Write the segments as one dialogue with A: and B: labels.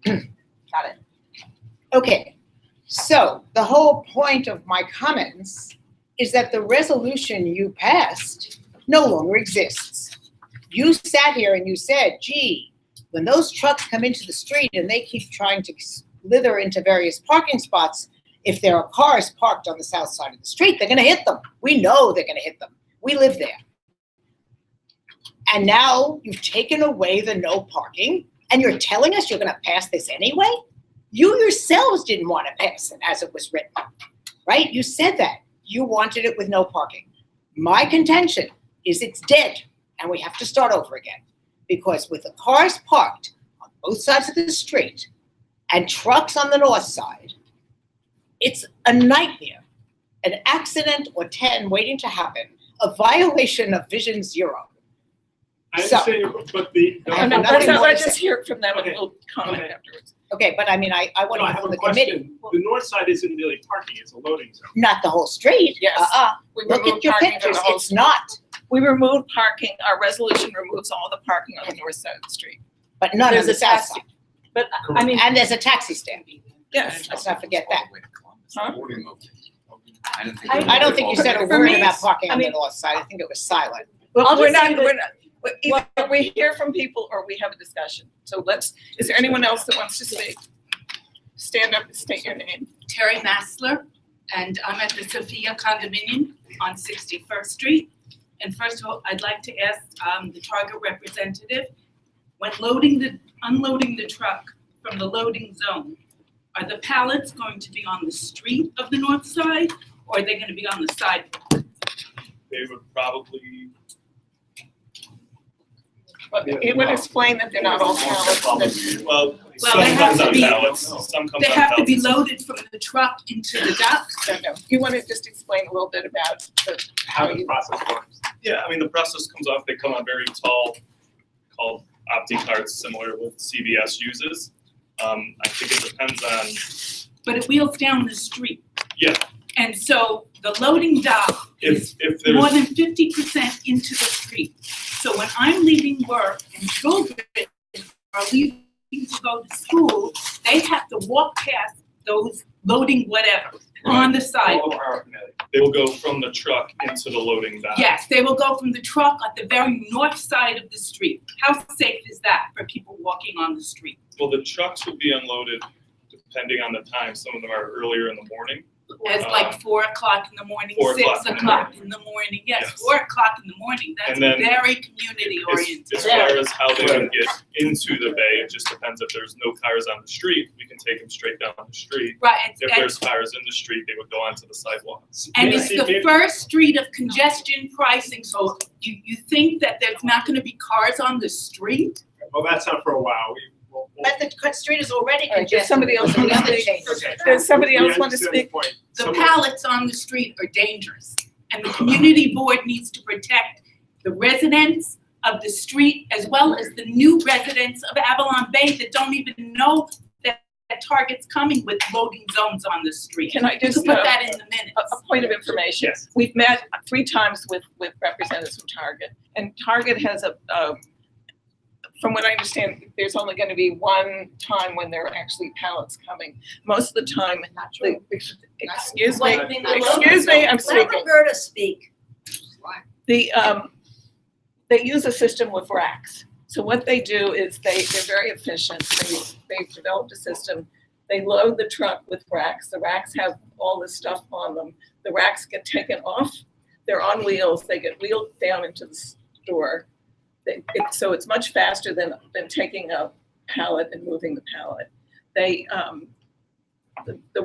A: Got it. Okay, so the whole point of my comments is that the resolution you passed no longer exists. You sat here and you said, gee, when those trucks come into the street and they keep trying to slither into various parking spots, if there are cars parked on the south side of the street, they're gonna hit them. We know they're gonna hit them. We live there. And now you've taken away the no parking and you're telling us you're gonna pass this anyway? You yourselves didn't want to pass it as it was written, right? You said that. You wanted it with no parking. My contention is it's dead and we have to start over again. Because with the cars parked on both sides of the street and trucks on the north side, it's a nightmare. An accident or 10 waiting to happen, a violation of Vision Zero.
B: I understand, but the.
C: Let's just hear it from them and we'll comment afterwards.
A: Okay, but I mean, I want to hear from the committee.
B: The north side isn't really parking, it's a loading zone.
A: Not the whole street.
C: Yes.
A: Look at your pictures, it's not.
C: We removed parking, our resolution removes all the parking on the north side of the street.
A: But none on
C: There's
A: the
C: a
A: south
C: taxi.
A: side.
C: But, I mean,
A: And there's a taxi stand.
C: yes.
A: Let's not forget that.
C: Huh?
A: I don't think you said a
C: For
A: word
C: me,
A: about parking on the
C: I mean-
A: north side. I think it was silent.
C: Well,
D: I'll
C: we're
D: just say
C: not, either we hear from people or we have a discussion. So is there anyone else that wants to speak? Stand up and state your name.
D: Terry Massler, and I'm at the Sophia condominium on 61st Street. And first of all, I'd like to ask the Target representative, when unloading the truck from the loading zone, are the pallets going to be on the street of the north side, or are they going to be on the sidewalk?
B: They would probably.
C: But it would explain that they're not all pallets.
B: Well,
D: Well,
B: some
D: they have
B: comes
D: to
B: on
D: be-
B: pallets, some comes
D: They
B: on
D: have to be
B: pallets.
D: loaded from the truck into the dock.
C: No. You want to just explain a little bit about
B: How the process works. Yeah, I mean, the process comes off, they come on very tall, called opti carts, similar to what CBS uses. I think it depends on,
D: But it wheels down the street.
B: yeah,
D: And so the loading dock is
B: if
D: more
B: there's,
D: than 50% into the street. So when I'm leaving work and children are leaving to go to school, they have to walk past those loading whatever on the sidewalk.
B: they will go from the truck into the loading dock.
D: Yes, they will go from the truck at the very north side of the street. How safe is that for people walking on the street?
B: Well, the trucks will be unloaded depending on the time. Some of them are earlier in the morning.
D: As like 4 o'clock in the morning,
B: 4
D: 6
B: o'clock in the
D: o'clock
B: morning.
D: in the morning. Yes,
B: Yes.
D: 4 o'clock in the morning. That's
B: And then
D: very community oriented.
B: As far as how they would get into the bay, it just depends. If there's no cars on the street, we can take them straight down the street.
D: Right,
B: If there's cars in the street, they would go onto the sidewalks.
D: and it's the first street of congestion pricing, so you think that there's not gonna be cars on the street?
E: Well, that's not for a while.
A: But the street is already
C: All right, does
A: congested.
C: somebody else
A: because of
C: want
A: the
C: to
A: other
C: speak?
A: changes.
C: Does somebody else want to speak?
D: The pallets on the street are dangerous, and the community board needs to protect the residents of the street as well as the new residents of Avalon Bay that don't even know that Target's coming with loading zones on the street.
C: Can I
D: You
C: just,
D: can put that in the minutes.
C: a point of information?
B: Yes.
C: We've met 3 times with representatives from Target, and Target has from what I understand, there's only going to be one time when there are actually pallets coming. Most of the time, excuse me, I'm speaking.
F: Let Roberta speak.
C: They use a system with racks. So what they do is they're very efficient. They've developed a system. They load the truck with racks. The racks have all this stuff on them. The racks get taken off. They're on wheels. They get wheeled down into the store. So it's much faster than taking a pallet and moving the pallet. The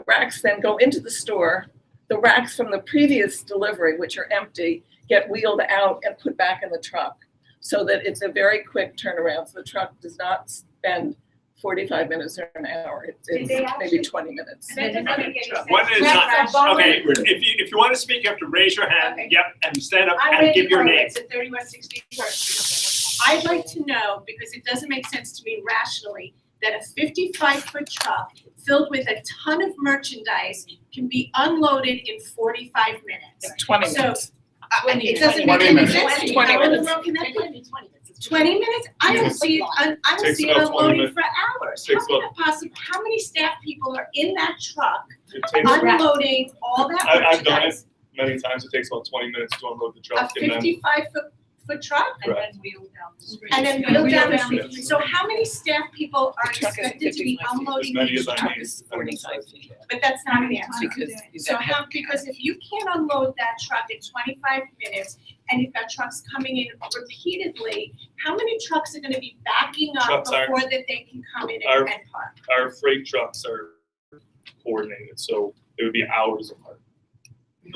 C: racks then go into the store. The racks from the previous delivery, which are empty, get wheeled out and put back in the truck, so that it's a very quick turnaround. So the truck does not spend 45 minutes or an hour. It's maybe 20 minutes.
E: One at a time. Okay, if you want to speak, you have to raise your hand.
F: Okay.
E: Yep, and stand up
F: I'm
E: and
F: Randy
E: give your name.
F: Horowitz at 30 West 61st Street. I'd like to know, because it doesn't make sense to me rationally, that a 55-foot truck filled with a ton of merchandise can be unloaded in 45 minutes.
C: 20
F: So,
C: minutes.
F: it doesn't make
C: 20
F: any
C: minutes.
F: sense to me.
C: 20
F: How in the
C: minutes.
F: world can that be? 20 minutes. 20 minutes? I don't see it, I don't
B: Takes
F: see it
B: about 20
F: unloading
B: minutes.
F: for hours.
B: Takes
F: How can it possibly, how many staff people are in that truck
B: It takes,
F: unloading all that
B: I've done it
F: merchandise?
B: many times. It takes about 20 minutes to unload the
F: A
B: truck and then
F: 55-foot truck?
D: And
B: Correct.
D: then wheel down the street.
F: And then wheel down the
B: street.
F: street. So how many staff people are
C: The truck is
F: expected to be
C: 55 feet.
B: as
F: unloading
B: many
F: these
B: as I
F: trucks?
B: need.
C: It's 45 feet.
F: But that's not an answer.
C: Because
F: So how, because if you can't unload that truck in 25 minutes and you've got trucks coming in repeatedly, how many trucks are gonna be backing up
B: Trucks aren't-
F: before that they can come in
B: Our-
F: and park?
B: Our freight trucks are coordinated, so it would be hours apart.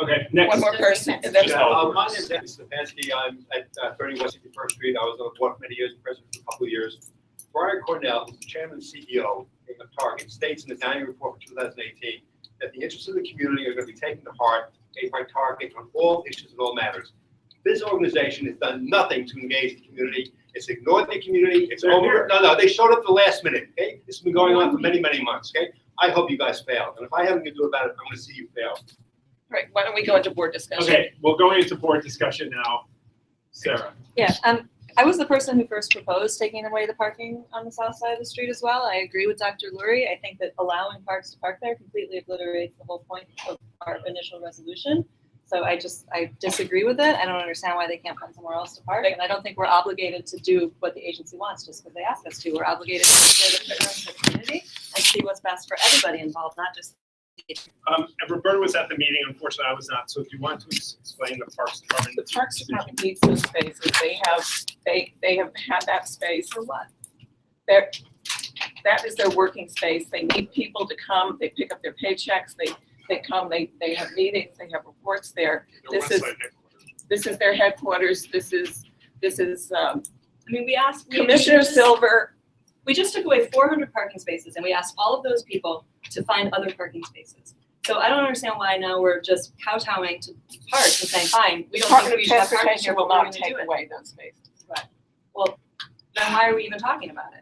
E: Okay, next.
C: one more person, and then
B: Just how it
G: My
B: works.
G: name is Dennis Stefanski. I'm at 30 West 61st Street. I was on the board for many years, president for a couple of years. Brian Cornell, who's the chairman and CEO of Target, states in his annual report for 2018 that the interests of the community are going to be taken to heart, made by Target on all issues and all matters. This organization has done nothing to engage the community. It's ignored the community. It's
E: They're
G: over.
E: here.
G: No, they showed up the last minute. Okay, this has been going on for many, many months. Okay, I hope you guys fail, and if I have anything to do about it, I'm going to see you fail.
C: right, why don't we go into board discussion?
E: Okay, we're going into board discussion now. Sarah.
H: Yeah, I was the person who first proposed taking away the parking on the south side of the street as well. I agree with Dr. Lurie. I think that allowing parks to park there completely obliterates the whole point of our initial resolution. So I disagree with it. I don't understand why they can't find somewhere else to park. And I don't think we're obligated to do what the agency wants just because they ask us to. We're obligated to consider the preference of the community and see what's best for everybody involved, not just
E: And Roberta was at the meeting, unfortunately I was not, so if you want to explain the Parks Department.
C: The Parks Department needs those spaces, they have had that space.
H: for what?
C: That is their working space, they need people to come, they pick up their paychecks, they come, they have meetings, they have reports there. This is their headquarters, this is,
H: I mean, we asked.
C: Commissioner Silver,
H: We just took away 400 parking spaces and we asked all of those people to find other parking spaces. So I don't understand why now we're just kowtowing to parks and saying, fine, we don't
C: Department
H: think
C: of
H: we should have parking
C: Transportation
H: here,
C: will
H: but we're
C: not
H: gonna
C: take
H: do it.
C: away those spaces.
H: Well, then why are we even talking about it?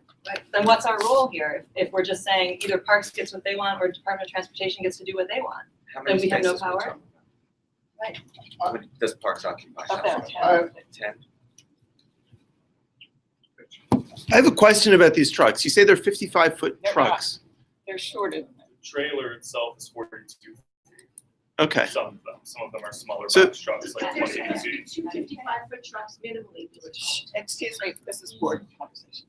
H: Then what's our role here if we're just saying either parks gets what they want or Department of Transportation gets to do what they want?
I: How
H: Then
I: many
H: we have no
I: spaces are we
H: power?
I: talking about? How many does Parks occupy?
C: Up there,
I: How-
C: 10.
I: 10?
J: I have a question about these trucks. You say they're 55-foot
C: They're
J: trucks.
C: They're shorter than that.
B: The trailer itself is 42 feet.
J: Okay.
B: Some of them are smaller
J: So-
B: box trucks, like
F: There's
B: 28 feet.
F: two 55-foot trucks minimally.
C: Excuse me, this is board conversation.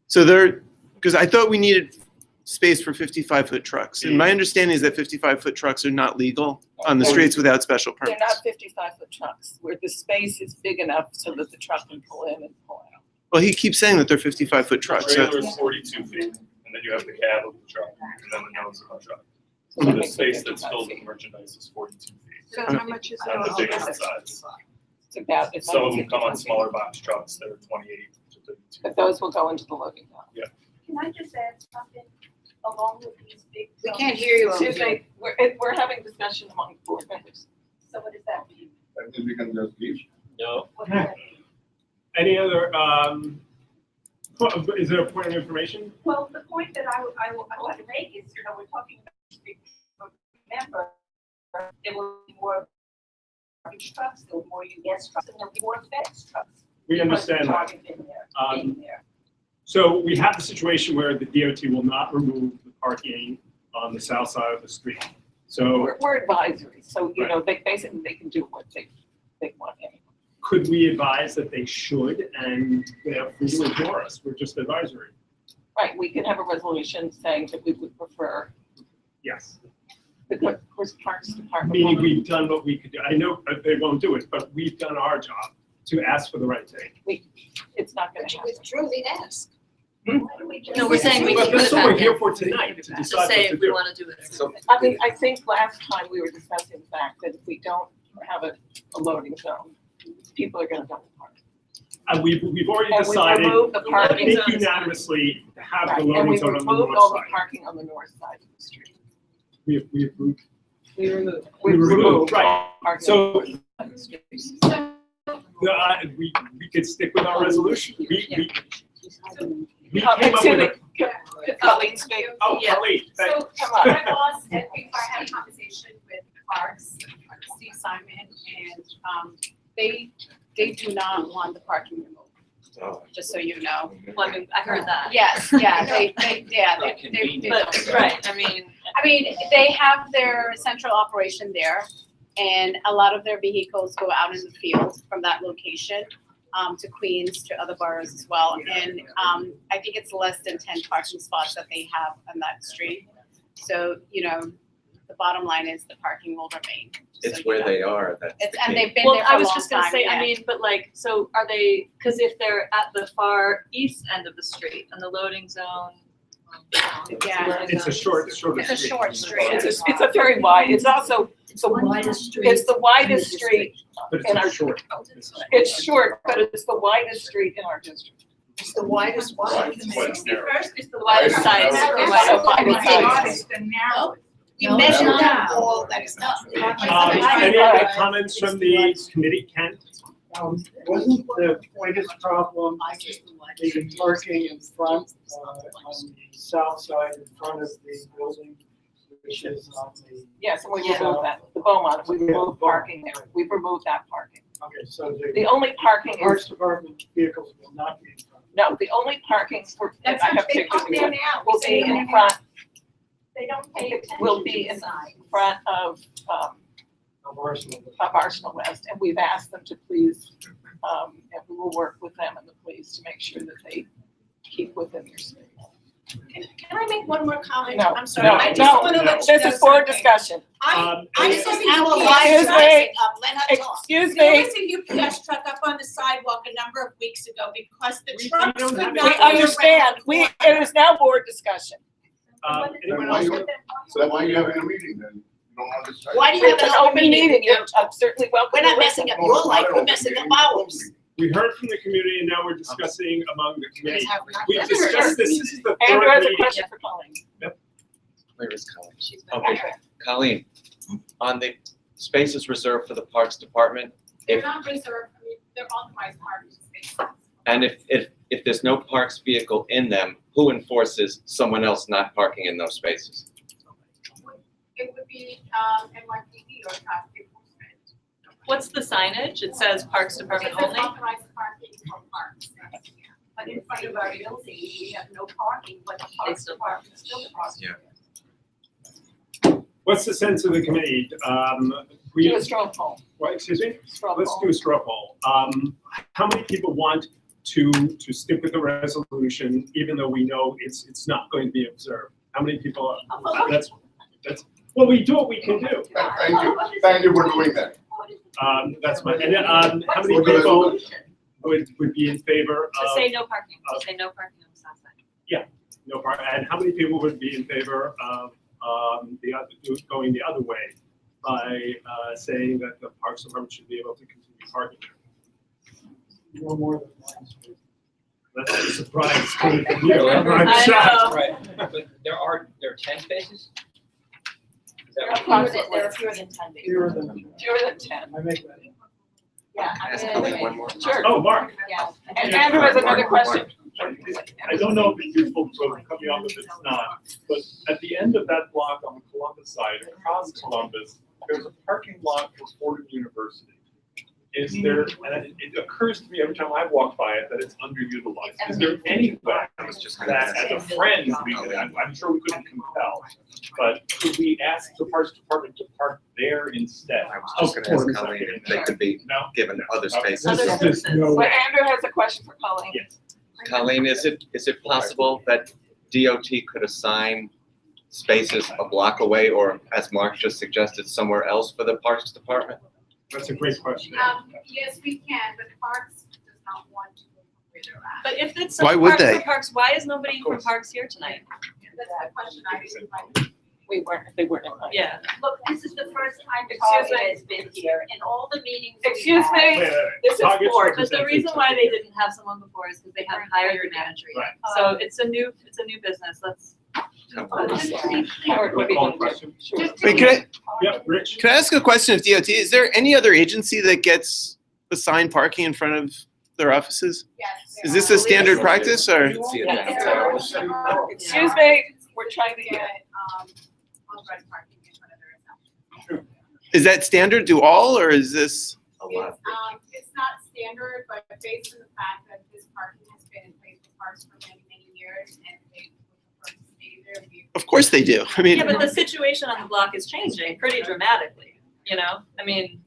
J: So they're, because I thought we needed space for 55-foot trucks. And my understanding is that 55-foot trucks are not legal on the streets without special
C: They're
J: permits.
C: not 55-foot trucks, where the space is big enough so that the truck can pull in and pull out.
J: Well, he keeps saying that they're 55-foot
B: The
J: trucks. So-
B: trailer is 42 feet, and then you have the cab of the truck, and then the nose of the truck.
C: So
B: So
C: that
B: the
C: makes it
B: space that's
C: 55
B: filled
C: feet.
B: with merchandise is 42 feet.
F: So how much is
B: On the biggest size.
C: It's about, it's
B: Some of
C: under
B: them come on
C: 55 feet.
B: smaller box trucks that are 28 to 32.
C: But those will go into the loading dock.
F: Can I just add something along with these big?
A: We can't hear you over
C: Excuse
A: here.
C: me, we're having discussion among board members.
F: So what does that mean?
K: I think we can just leave.
E: No.
F: What does that mean?
E: Any other, is there a point of information?
F: Well, the point that I want to make is, we're talking about these big, remember, there will be more garbage trucks, there will be more UPS trucks, and there will be more FedEx trucks.
E: We understand that.
F: Target in there,
E: Um,
F: in there.
E: So we have the situation where the DOT will not remove the parking on the south side of the street. So
C: We're advisory, so, they basically, they can do what they want anyway.
E: could we advise that they should, and they are free to ignore us? We're just advisory.
C: Right, we can have a resolution saying that we would prefer,
E: Yes.
C: the Parks Department.
E: Meaning we've done what we could do. I know they won't do it, but we've done our job to ask for the right thing.
C: It's not gonna
A: But you
C: happen.
A: withdrew the ask.
H: No, we're saying we
E: But
H: can put
E: that's
H: it
E: what we're
H: back
E: here
H: in.
E: for tonight, to
H: To
E: decide
H: say
E: what to
H: if we
E: do.
H: want to do it.
I: So,
C: I mean, I think last time we were discussing the fact that if we don't have a loading zone, people are gonna double park.
E: And we've already
C: And we
E: decided,
C: removed the
E: I
C: parking,
E: think
H: zone is fine.
E: unanimously, to have
C: right,
E: the
C: and
E: loading
C: we
E: zone on the
C: removed
E: north
C: all the
E: side.
C: parking on the north side of the street.
E: We approved.
H: We removed.
E: We removed, right.
C: all parking
E: So-
C: on the north side of the street.
E: We could stick with our resolution. We came up
C: Excuse
E: with
C: me,
E: a,
C: could Colleen speak?
E: oh,
H: Yeah.
E: Colleen,
F: So,
C: Come on.
F: my boss, and I had a conversation with Parks, Steve Simon, and, they do not want the parking removed.
K: just so you know.
H: Well, I mean, I heard that.
K: Yes, yeah, they
H: But, right, I mean,
K: they have their central operation there, and a lot of their vehicles go out in the field from that location, to Queens, to other boroughs as well. And, I think it's less than 10 parking spots that they have on that street. So, the bottom line is the parking will remain.
I: It's
K: So,
I: where they are, that's the
K: It's, and
I: key.
K: they've been
H: well,
K: there for
H: I
K: a
H: was
K: long
H: just gonna
K: time,
H: say,
K: yeah.
H: I mean, but like, so are they, because if they're at the far east end of the street and the loading zone.
K: Yeah.
E: It's a short
K: It's a short street.
C: It's a very wide, it's also, it's the widest street
E: But
C: in our,
E: it's short.
C: it's short, but it's the widest street in our district.
A: It's the widest one.
D: First is the
H: Widest side,
C: the widest side.
D: The narrowest.
A: We measured that all, that is not true.
E: Any other comments from the committee, Ken?
L: Wasn't the biggest problem maybe parking in front, on the south side in front of the building, which is on the,
C: Yes, and we removed that, the Beaumont, we removed parking there, we've removed that parking.
L: okay, so
C: The
L: the
C: only parking
L: Parks
C: is,
L: Department vehicles will not be in front.
C: no, the only parking for, I
F: That's
C: have
F: not, they
C: pictures,
F: park there now.
C: will be in front,
F: They don't pay attention
C: will
F: to
C: be
F: the
C: in
F: sign.
C: front of Arsenal West, and we've asked them to please, and we will work with them and the police to make sure that they keep within their space.
F: Can I make one more comment?
C: No,
F: I'm sorry,
C: no,
F: I just
C: no,
F: wanna let you
C: this
F: know
C: is board
F: something.
C: discussion.
F: I
A: This
F: saw
A: is
F: the
A: our
F: UPS
A: live
C: Excuse
F: truck.
C: me.
A: let her talk.
C: Excuse
F: There
C: me,
F: was a UPS truck up on the sidewalk a number of weeks ago because the
E: We
F: trucks
E: don't
F: could
E: have
F: not
C: we
F: get around
C: understand,
F: the corner.
C: it is now board discussion.
E: Anyone else?
M: So then why are you having a meeting then? You don't want to decide.
A: Why do you have
C: It's
A: an open meeting?
C: I'm certainly welcome.
A: We're not
C: to listen.
A: messing up your life, we're messing up ours.
E: We heard from the community and now we're discussing among the committee.
A: Have not-
E: We've discussed this is the
C: Andrew
E: third
C: has a
E: meeting.
C: question for Colleen.
I: Where is Colleen?
C: Okay.
I: Okay, Colleen, on the spaces reserved for the Parks Department,
F: They're
I: if,
F: not reserved, I mean, they're authorized parking spaces.
I: and if there's no parks vehicle in them, who enforces someone else not parking in those spaces?
F: It would be, NYPD or traffic enforcement.
H: What's the signage? It says Parks
F: It
H: Department
F: says
H: only?
F: authorized parking for parks.
K: But in front of our building, we have no parking, but the parks
H: still
K: department still parks.
I: Yeah.
E: What's the sense of the committee?
C: Do a straw poll.
E: What, excuse me?
C: Straw
E: Let's
C: poll.
E: do a straw poll. How many people want to stick with the resolution, even though we know it's not going to be observed? How many people, that's, well, we do what we can do.
M: Thank you for doing that.
E: That's my, and, how many people would be in favor
H: To
E: of
H: say no parking, to say no parking on the south side.
E: no part, and how many people would be in favor of, going the other way by, saying that the Parks Department should be able to continue parking there?
L: No more than one space.
E: That's a surprise coming from you. I'm
H: I
E: shocked.
H: know.
N: Right, but there are 10 spaces? Is that
C: Approximately.
K: There are fewer than 10 days.
L: Fewer than
C: ten.
L: I make that.
K: Yeah.
I: Ask Colleen one more.
C: Sure.
E: Oh, Mark.
K: Yeah.
C: And Andrew has another question.
E: I don't know if it's useful to cut me off if it's not, but at the end of that block on the Columbus side, across Columbus, there's a parking lot for Fordham University. Is there, and it occurs to me every time I walk by it that it's underutilized. Is there any way that as a friend, I'm sure we couldn't compel, but could we ask the Parks Department to park there instead?
I: I was just gonna ask Colleen if they could be
E: No?
I: given other spaces.
H: Other
E: There's
H: spaces.
E: no
C: But
E: way.
C: Andrew has a question for Colleen.
E: Yes.
I: Colleen, is it possible that DOT could assign spaces a block away, or as Mark just suggested, somewhere else for the Parks Department?
E: That's a great question.
F: Yes, we can, but Parks does not want to move where they're at.
H: But if it's
J: Why
H: some
J: would
H: Parks
J: they?
H: for Parks, why is nobody from Parks here tonight?
F: That's the question I didn't like.
C: They weren't invited.
H: Yeah.
K: Look, this is the first time
C: Excuse
K: Target
C: me.
K: has been here in all the meetings we've
C: Excuse
K: had.
C: me, this is
E: Target's
C: board.
H: But the
E: represented.
H: reason why they didn't have someone before is because they haven't hired a manager yet.
E: Right.
H: So it's a new business, let's.
C: Howard, what do you
E: Call
C: think?
E: question.
C: Sure.
J: Wait, can
E: Yep, Rich.
J: I ask a question of DOT? Is there any other agency that gets assigned parking in front of their offices?
F: Yes.
J: Is this a standard practice or?
I: See it
C: Yeah.
I: downtown.
C: Excuse me, we're trying to
F: Get,
C: get.
F: authorized parking in front of their establishment.
J: Is that standard? Do all, or is this?
I: A lot.
F: It's not standard, but based on the fact that this
K: parking has been in place for parks for many, many years, and they would prefer to stay there.
J: Of course they do. I mean,
H: Yeah, but the situation on the block is changing pretty dramatically, you know? I mean,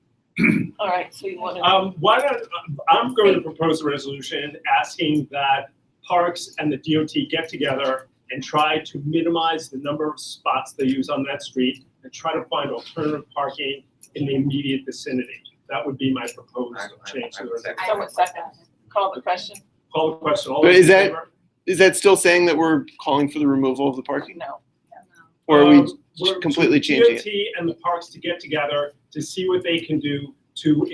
C: All right, so you want to.
E: Why don't, I'm going to propose a resolution asking that parks and the DOT get together and try to minimize the number of spots they use on that street and try to find alternative parking in the immediate vicinity. That would be my proposed change to the resolution.
C: Someone second. Call the question?
E: Call the question. All
J: But
E: those
J: is
E: in
J: that-
E: favor?
J: is that still saying that we're calling for the removal of the parking?
C: No.
J: Or are we
E: We're-
J: completely changing it?
E: DOT and the parks to get together to see what they can do to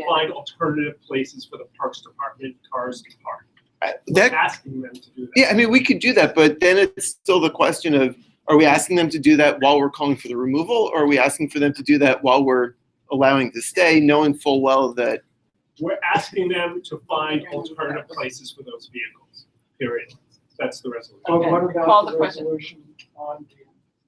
E: find alternative places for the parks department cars to park.
J: That,
E: Asking them to do that.
J: yeah, I mean, we could do that, but then it's still the question of, are we asking them to do that while we're calling for the removal, or are we asking for them to do that while we're allowing to stay, knowing full well that,
E: We're asking them to find alternative places for those vehicles, period. That's the resolution.
L: But
C: Okay,
L: what
C: call
L: about
C: the
L: the
C: question.
L: resolution on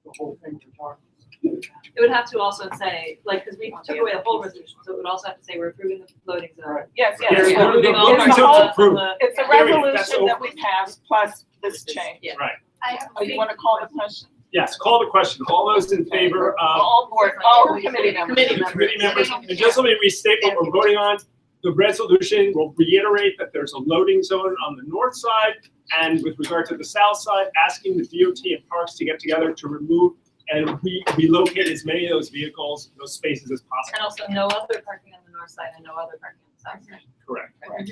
L: the whole thing we're talking?
H: it would have to also say, like, because we took away the whole resolution, so it would also have to say we're approving the loading zone.
C: Yes,
E: Yeah,
C: yes.
E: the-
H: We're moving all
E: the
H: parts
E: zone's
H: of
E: approved.
H: the-
C: It's a
E: Period. That's
C: resolution that
E: over.
C: we passed plus this change.
H: Yeah.
E: Right.
K: I have
C: Oh, you want to call the question?
E: Yes, call the question. All those in favor of
C: All board, all committee members.
E: the committee members, and just let me restate what we're voting on. The resolution will reiterate that there's a loading zone on the north side, and with regard to the south side, asking the DOT and parks to get together to remove and relocate as many of those vehicles, those spaces as possible.
H: And also no other parking on the north side and no other parking on the south side.
E: Correct.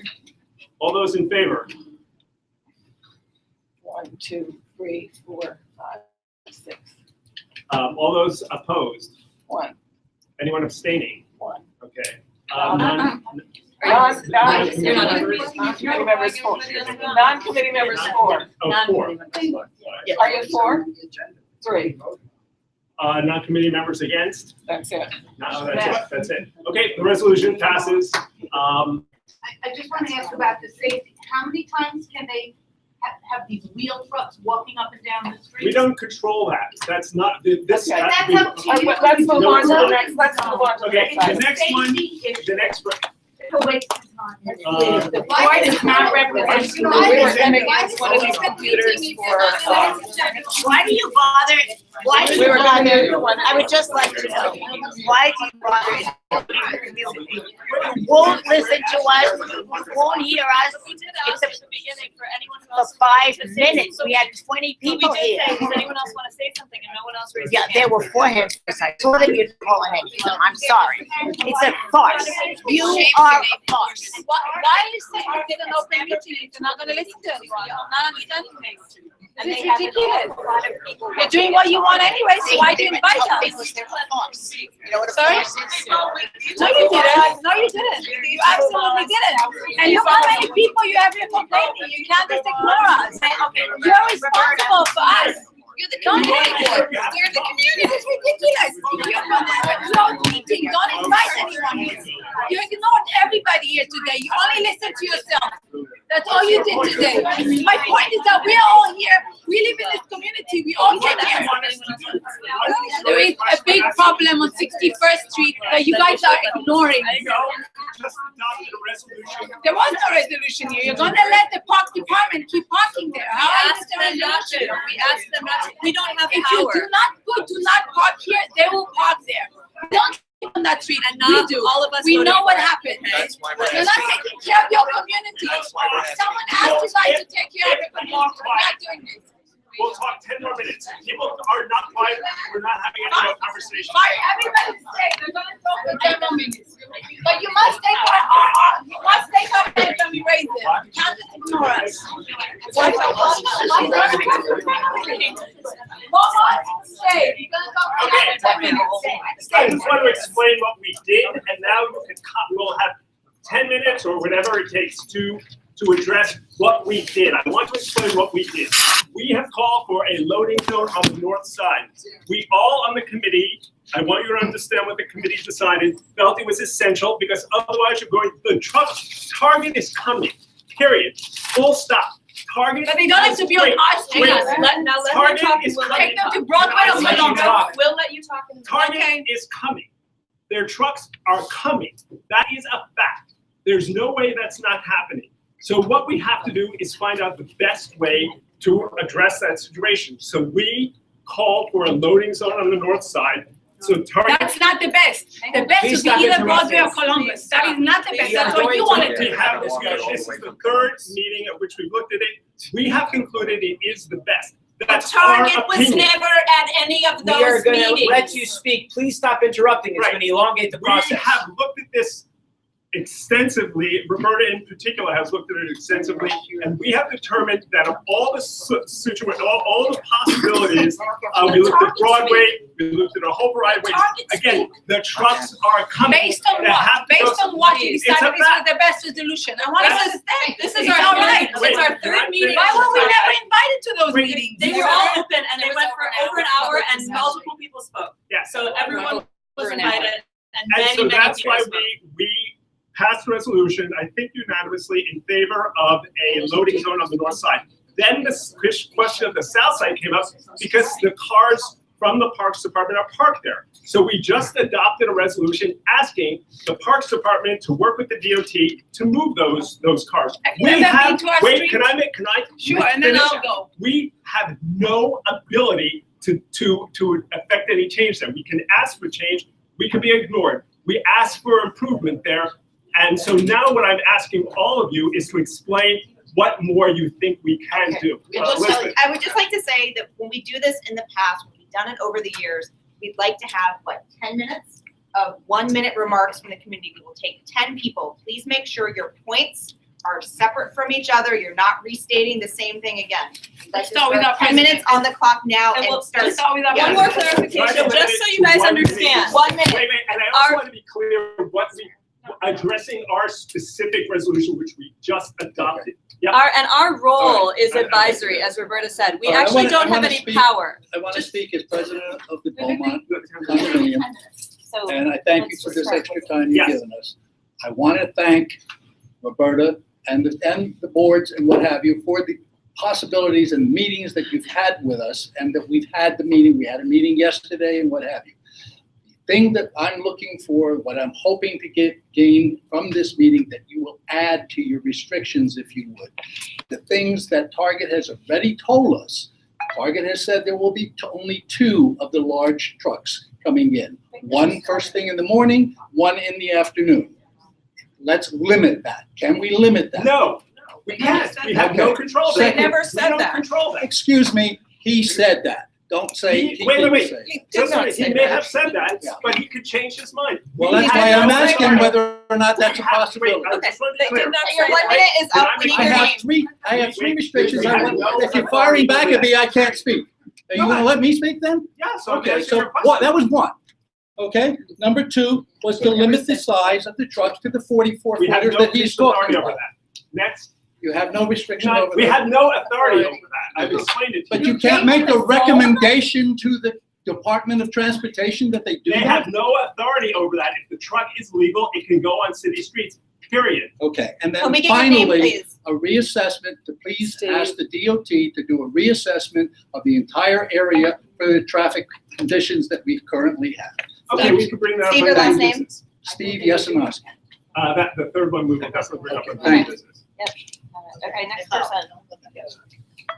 E: All those in favor?
C: 1, 2, 3, 4, 5, 6.
E: All those opposed?
C: 1,
E: Anyone abstaining?
C: 1.
E: Okay.
C: Non-committee members 4. Non-committee members 4.
E: Oh, 4.
C: Are you 4? 3.
E: Non-committee members against?
C: That's it.
E: No, that's it. Okay, the resolution passes.
D: I just want to ask about the safety. How many times can they have these wheel trucks walking up and down the street?
E: We don't control that. That's not, this.
C: Okay.
E: that-
D: That's up to you.
C: Let's move
E: No,
C: on
E: it's
C: to the
E: not.
C: next, let's move on to the
E: Okay,
C: next
E: the
C: item.
E: next one,
D: Safety issue.
E: the next,
D: It's a waste of time.
E: The
D: board is not represented.
C: We were gonna use one of these computers for,
A: Why do you bother, why do
C: we
A: you
C: were gonna
A: bother,
C: do one.
A: I would just like to know, why do you bother? You won't listen to us, you won't hear us, it's
H: At the beginning, for anyone who
A: for
H: else.
A: 5 minutes, we had 20
H: We
A: people
H: did
A: here.
H: say, does anyone else want to say something? And no one else raised
A: Yeah,
H: their
A: there
H: hand.
A: were 4 hands, I saw that you're calling it, I'm sorry, it's a farce, you are a farce.
F: Why are you saying it's an open meeting if you're not gonna listen to anyone? I'm not understanding this.
H: And
F: This
H: they
F: is
H: have
F: ridiculous.
H: a lot of people.
F: You're doing what you want anyway, so why do you invite us?
A: They're a farce. You know what a
F: Sorry?
A: farce is?
F: No, you didn't. No, you didn't. You absolutely didn't. And look how many people you have here complaining. You can't just ignore us. You're responsible for us. You're the community. You're the community. This is ridiculous. You're gonna have a closed meeting. Don't invite anyone here. You ignored everybody here today. You only listened to yourself. That's all you did today. My point is that we're all here. We live in this community. We all get here. There is a big problem on 61st Street that you guys are ignoring.
E: just adopted a resolution.
F: There was no resolution here. You're gonna let the park department keep parking there. How is
H: asked
F: the
H: them not to.
F: resolution?
H: We asked them not to. We don't have
F: If you
H: power.
F: do not put, do not park here, they will park there. Don't keep on that street.
H: And
F: We
H: not
F: do.
H: all of us.
F: We
H: voted
F: know
H: for
F: what
H: it.
F: happened.
I: That's why we're
F: You're not
I: asking.
F: taking care of your community.
I: That's why we're asking.
F: Someone asked you guys to take care of your community. We're not doing this.
E: We'll talk 10 more minutes. People are not quiet. We're not having any more conversation.
F: Fine, everybody stay. They're gonna talk for 10 more minutes. But you must take our hands when we raise it. You can't just ignore us. Stay. You're gonna talk for another 10 minutes.
E: I just want to explain what we did, and now you can we'll have 10 minutes or whatever it takes to address what we did. I want to explain what we did. We have called for a loading zone on the north side. We all on the committee, I want you to understand what the committee decided, felt it was essential because otherwise you're going, the truck, Target is coming, period. Full stop. Target.
F: But they don't have to be on our street.
E: Wait.
H: Let them
E: Target
H: talk.
E: is
H: We'll let
E: coming.
F: Take
H: you
F: them to
H: talk.
F: Broadway or
E: Let you
F: Malone.
E: talk.
H: We'll let you talk. in the-
E: Target
F: Okay.
E: is coming. Their trucks are coming. That is a fact. There's no way that's not happening.
O: So what we have to do is find out the best way to address that situation. So we call for a loading zone on the north side. So Target.
D: That's not the best. The best
N: Please
D: would be
N: stop
D: either
N: interrupting.
D: Broadway or Columbus. That is not the best.
N: We are
D: That's what
N: going
D: you
N: to-
D: wanted
O: We
D: to.
O: have discussed, this is the third meeting at which we looked at it. We have concluded it is the best. That's our
D: Target was
O: opinion.
D: never at any of
N: We are
D: those
N: gonna
D: meetings.
N: let you speak. Please stop interrupting. It's
O: Right.
N: gonna elongate the
O: We
N: process.
O: have looked at this extensively, Roberta in particular has looked at it extensively, and we have determined that of all the all the possibilities, we looked at Broadway, we looked at a whole variety of ways. Again, the trucks are coming.
D: Based on
O: They have
D: what?
O: to go-
D: Based on what you
O: It's
D: decided
O: a
D: this was
O: fact.
D: the best resolution? I want to
O: That's-
D: understand.
H: This is
D: It's
H: our
D: not
H: third-
D: right.
O: Wait,
D: It's our
O: can I
D: third
O: finish?
D: meeting. Why were we never invited to those
O: Wait.
D: meetings?
H: They were all open and it was over an hour.
P: over an hour and multiple people spoke.
O: Yeah.
P: So everyone was
H: For an hour.
P: invited and
O: And
P: many,
O: so
P: many
O: that's
P: people
O: why
P: spoke.
O: we passed a resolution, I think unanimously, in favor of a loading zone on the north side. Then the question of the south side came up because the cars from the Parks Department are parked there. So we just adopted a resolution asking the Parks Department to work with the DOT to move those cars.
D: Have you ever been to our
O: wait,
D: street?
O: can I
D: Sure, and then
O: finish?
D: I'll go.
O: We have no ability to affect any change there. We can ask for change, we can be ignored. We ask for improvement there. And so now what I'm asking all of you is to explain what more you think we can do. Elizabeth.
Q: I would just like to say that when we do this in the past, when we've done it over the years, we'd like to have, 10 minutes of 1-minute remarks from the community. We will take 10 people. Please make sure your points are separate from each other. You're not restating the same thing again. Let's
D: Start with our
Q: 10 minutes on the clock now
H: And
Q: and
H: we'll
Q: start.
D: Start with our
H: One
Q: Yeah.
H: more clarification, just so you guys understand.
Q: 1 minute.
O: Wait, and I also
H: Our-
O: want to be clear what we, addressing our specific resolution, which we just adopted. Yep.
H: Our role
E: All right.
H: is advisory, as Roberta said. We
E: All right, I
H: actually
E: wanna-
H: don't
E: I
H: have
E: wanna
H: any
E: speak-
H: power.
E: I want to
H: Just-
E: speak as president of the Beaumont condominium,
H: So
E: and I thank you for this extra time you've
O: Yes.
E: given us. I want to thank Roberta and the boards and what have you for the possibilities and meetings that you've had with us and that we've had the meeting. We had a meeting yesterday and what have you. The thing that I'm looking for, what I'm hoping to gain from this meeting, that you will add to your restrictions, if you would. The things that Target has already told us. Target has said there will be only 2 of the large trucks coming in. One first thing in the morning, one in the afternoon. Let's limit that. Can we limit that?
O: No, we can't. We have no control.
E: They
O: over it.
H: never
O: We
H: said
O: don't
H: that.
O: control that.
E: Excuse me, he said that. Don't say he didn't
O: Wait.
E: say.
H: He did not
O: He
H: say
O: may
H: that.
O: have said that,
E: Yeah.
O: but he could change his mind.
E: Well,
O: We
E: that's
O: have
E: why
O: no
E: I'm asking
O: authority.
E: whether or not that's a
O: We have-
E: possibility.
O: wait, I just want to be
H: They
O: clear.
H: did not
Q: Your
H: say
Q: 1
H: that.
Q: minute is up. We need
E: I
Q: your
E: have
Q: name.
E: three restrictions.
O: We have no
E: If you're firing back at me, I can't speak. Are you
O: Go
E: gonna
O: ahead.
E: let me speak then?
O: Yeah, so I'm
E: Okay,
O: answering
E: so
O: your question.
E: what, that was one. Okay, number 2 was to limit the size of the trucks to the 44
O: We have
E: footers
O: no
E: that he's
O: authority
E: talking
O: over
E: about.
O: that. Next.
E: You have no restriction
O: No,
E: over
O: we
E: that.
O: have no authority over that. I've explained it to
E: But
O: you.
E: you can't make a recommendation to the Department of Transportation that they do
O: They
E: that?
O: have no authority over that. If the truck is legal, it can go on city streets, period.
E: Okay, and
Q: Can
E: then
Q: we get your name,
E: finally,
Q: please?
E: a reassessment, to please
H: Steve.
E: ask the DOT to do a reassessment of the entire area for the traffic conditions that we currey have.
O: Okay, we can bring that up.
Q: Steve,
O: on
Q: your last
O: new
Q: name?
O: business.
E: Steve Yasanowski.
O: The third one we will definitely bring up on
E: Thank
O: new
E: you.
O: business.
H: Okay, next person.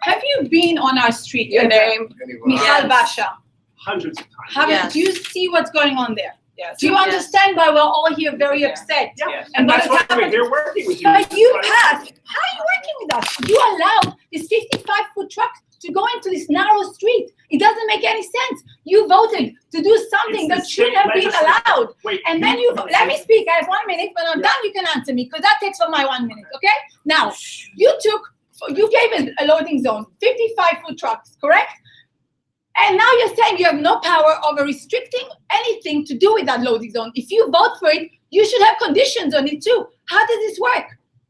D: Have you been on our street?
H: Your
D: ever?
H: name?
D: Michal
H: Yes.
D: Basha.
O: Hundreds of times.
D: Haven't, do you see what's going on there?
H: Yes.
D: Do you understand why we're all here very upset?
O: Yeah.
D: And
O: That's
D: what
O: why we're
D: happened?
O: here working with you.
D: But you passed, how are you working with us? You allowed this 55-foot truck to go into this narrow street. It doesn't make any sense. You voted to do something
O: It's the
D: that shouldn't
O: state
D: have been
O: legislature.
D: allowed.
O: Wait,
D: And then let me speak, I have 1 minute, when I'm
O: Yeah.
D: done, you can answer me, because that takes for my 1 minute, okay? Now, you gave a loading zone, 55-foot trucks, correct? And now you're saying you have no power over restricting anything to do with that loading zone. If you vote for it, you should have conditions on it too. How does this work?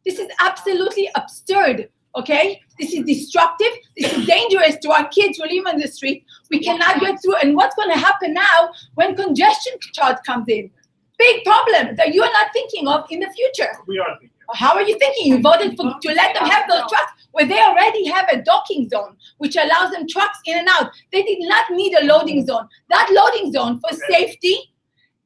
D: This is absolutely absurd, okay? This is destructive. This is dangerous to our kids who live on the street. We cannot get through. And what's going to happen now when congestion charge comes in? Big problem that you are not thinking of in the future.
O: We are thinking.
D: How are you thinking? You voted to let them have those trucks where they already have a docking zone, which allows them trucks in and out. They did not need a loading zone. That loading zone for safety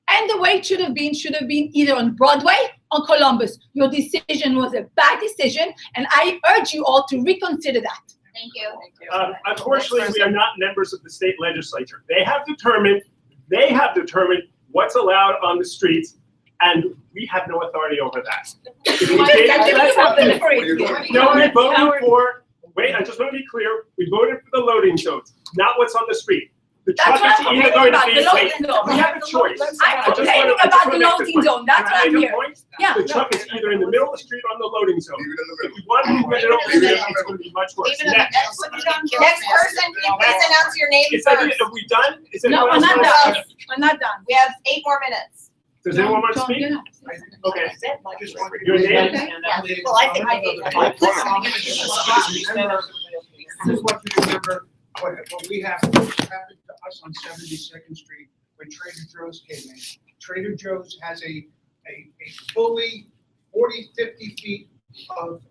D: and the way it should have been either on Broadway
R: on Columbus. Your decision was a bad decision, and I urge you all to reconsider that.
Q: Thank you.
O: Unfortunately, we are not members of the state legislature. They have determined what's allowed on the streets, and we have no authority over that. No, we voted for, wait, I just want to be clear, we voted for the loading zones, not what's on the street. The truck is either going to be, we have a choice.
R: I'm complaining about the loading zone, that's what I'm here. Yeah.
O: The truck is either in the middle of the street or on the loading zone. If you want to leave it in the middle, it's going to be much worse. Next.
Q: Next person, can you please announce your name
O: Is that
Q: first?
O: it? Are we done? Is
R: No,
O: anyone
R: we're
O: else
R: not
O: want to-
R: done. We're not done.
Q: We have 8 more minutes.
O: Does anyone want to speak? Okay. Your name?
A: Well, I think I did.
S: This is what you remember, what we have, what happened to us on 72nd Street when Trader Joe's came in. Trader Joe's has a fully 40, 50 feet of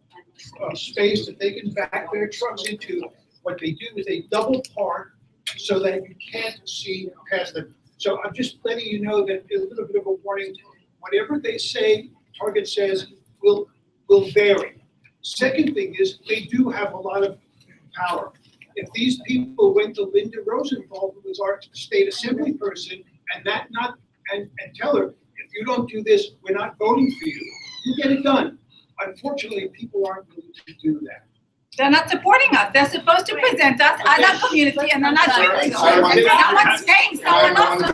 S: space that they can back their trucks into. What they do is they double park so that you can't see past them. So I'm just letting you know that a little bit of a warning, whatever they say, Target says, will vary. Second thing is, they do have a lot of power. If these people went to Linda Rosenthal, who was our state assembly person, and tell her, if you don't do this, we're not voting for you, you get it done. Unfortunately, people aren't willing to do that.
R: They're not supporting us. They're supposed to present us as a community, and they're not doing it. Someone's saying someone else.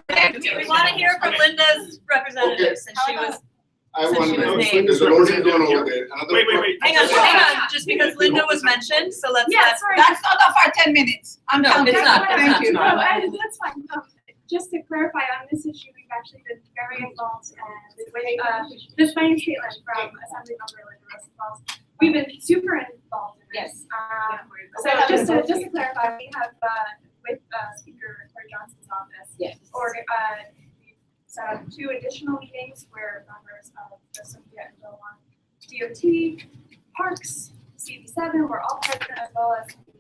P: We want to hear from Linda's representative since she was.
M: I want to know,
P: named.
M: there's a loading zone over there.
O: Wait.
P: Hang on, just because Linda was mentioned, so let's.
R: Yes, that's not of our 10 minutes. I'm
P: No,
R: counting.
P: it's not.
R: Thank you.
T: That's fine. Just to clarify, on this issue, we've actually been very involved, and with this Diane Caitlin from Assemblymember Linda Rosenthal, we've been super involved in this. So just to clarify, we have with Speaker Corey Johnson's office, we've set up 2 additional meetings where members of the Sophia and Belmont DOT, Parks, CB7, we're all present, as well as the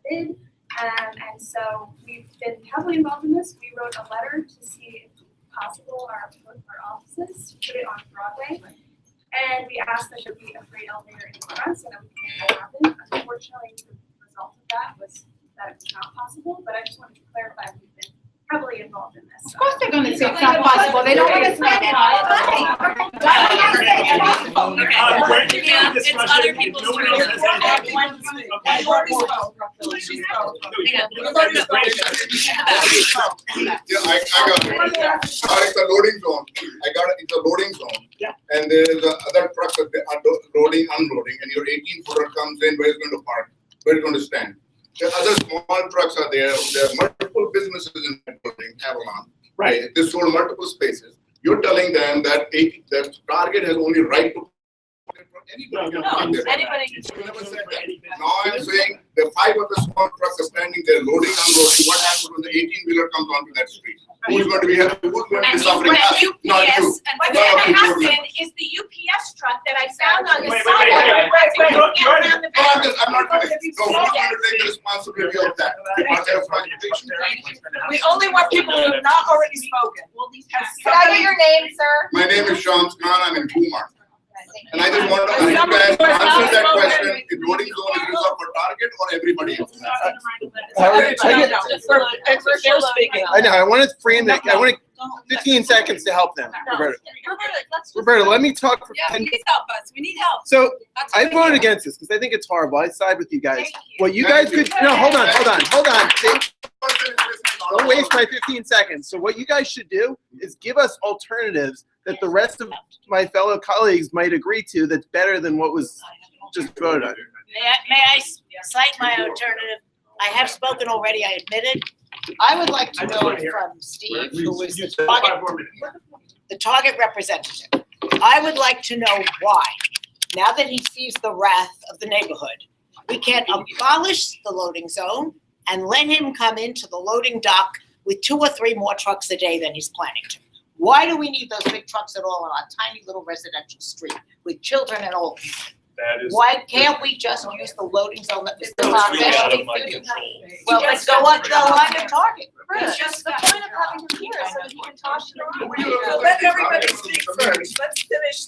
T: bid. And so we've been heavily involved in this. We wrote a letter to see if possible both our offices put it on Broadway. And we asked that there be a freight elevator in front so that we can make that happen. Unfortunately, the result of that was that it was not possible, but I just wanted to clarify we've been heavily involved in this.
R: Of course they're gonna say it's not possible. They don't want to spend it.
P: It's other people's turn.
M: Yeah, I got it. It's a loading zone. It's a loading zone.
O: Yeah.
M: And there is other trucks that are loading, unloading, and your 18-footer comes in, where it's going to park, where it's going to stand. The other small trucks are there. There are multiple businesses in that building, Avalon.
O: Right.
M: They sold multiple spaces. You're telling them that that Target has only right to anybody. Now I'm saying the 5 of the small trucks are standing there loading, unloading. What happens when the 18-wheeler comes onto that street? Who's going to be suffering? Not you.
F: And what's gonna happen is the UPS truck that I found on the sidewalk.
M: I'm not going to take the responsibility of that.
A: We only want people who have not already spoken.
Q: Can I get your name, sir?
M: My name is Shams Khan. I'm in Kumar. And I just want to ask you guys to answer that question. If loading zone is reserved for Target or everybody else?
J: I know, I want to frame it, I want 15 seconds to help them, Roberta. Roberta, let me talk for 10
P: Please help us. We need help.
J: So
P: That's
J: I
P: what we
J: voted
P: need.
J: against this because I think it's horrible. I side with you guys.
P: Thank you.
J: What you guys could, no, hold on. Don't waste my 15 seconds. So what you guys should do is give us alternatives that the rest of my fellow colleagues might agree to that's better than what was just voted on.
A: May I cite my alternative? I have spoken already, I admit it. I would like to know from Steve, who is the Target representative. I would like to know why, now that he sees the wrath of the neighborhood, we can't abolish the loading zone and let him come into the loading dock with 2 or 3 more trucks a day than he's planning to. Why do we need those big trucks at all on our tiny little residential street with children and old people? Why can't we just use the loading zone that was
B: Out of my
A: established?
B: control.
A: Well, let's go up the line of Target.
K: It's just the point of having him here so that he can talk to the.
P: Let everybody speak first. Let's finish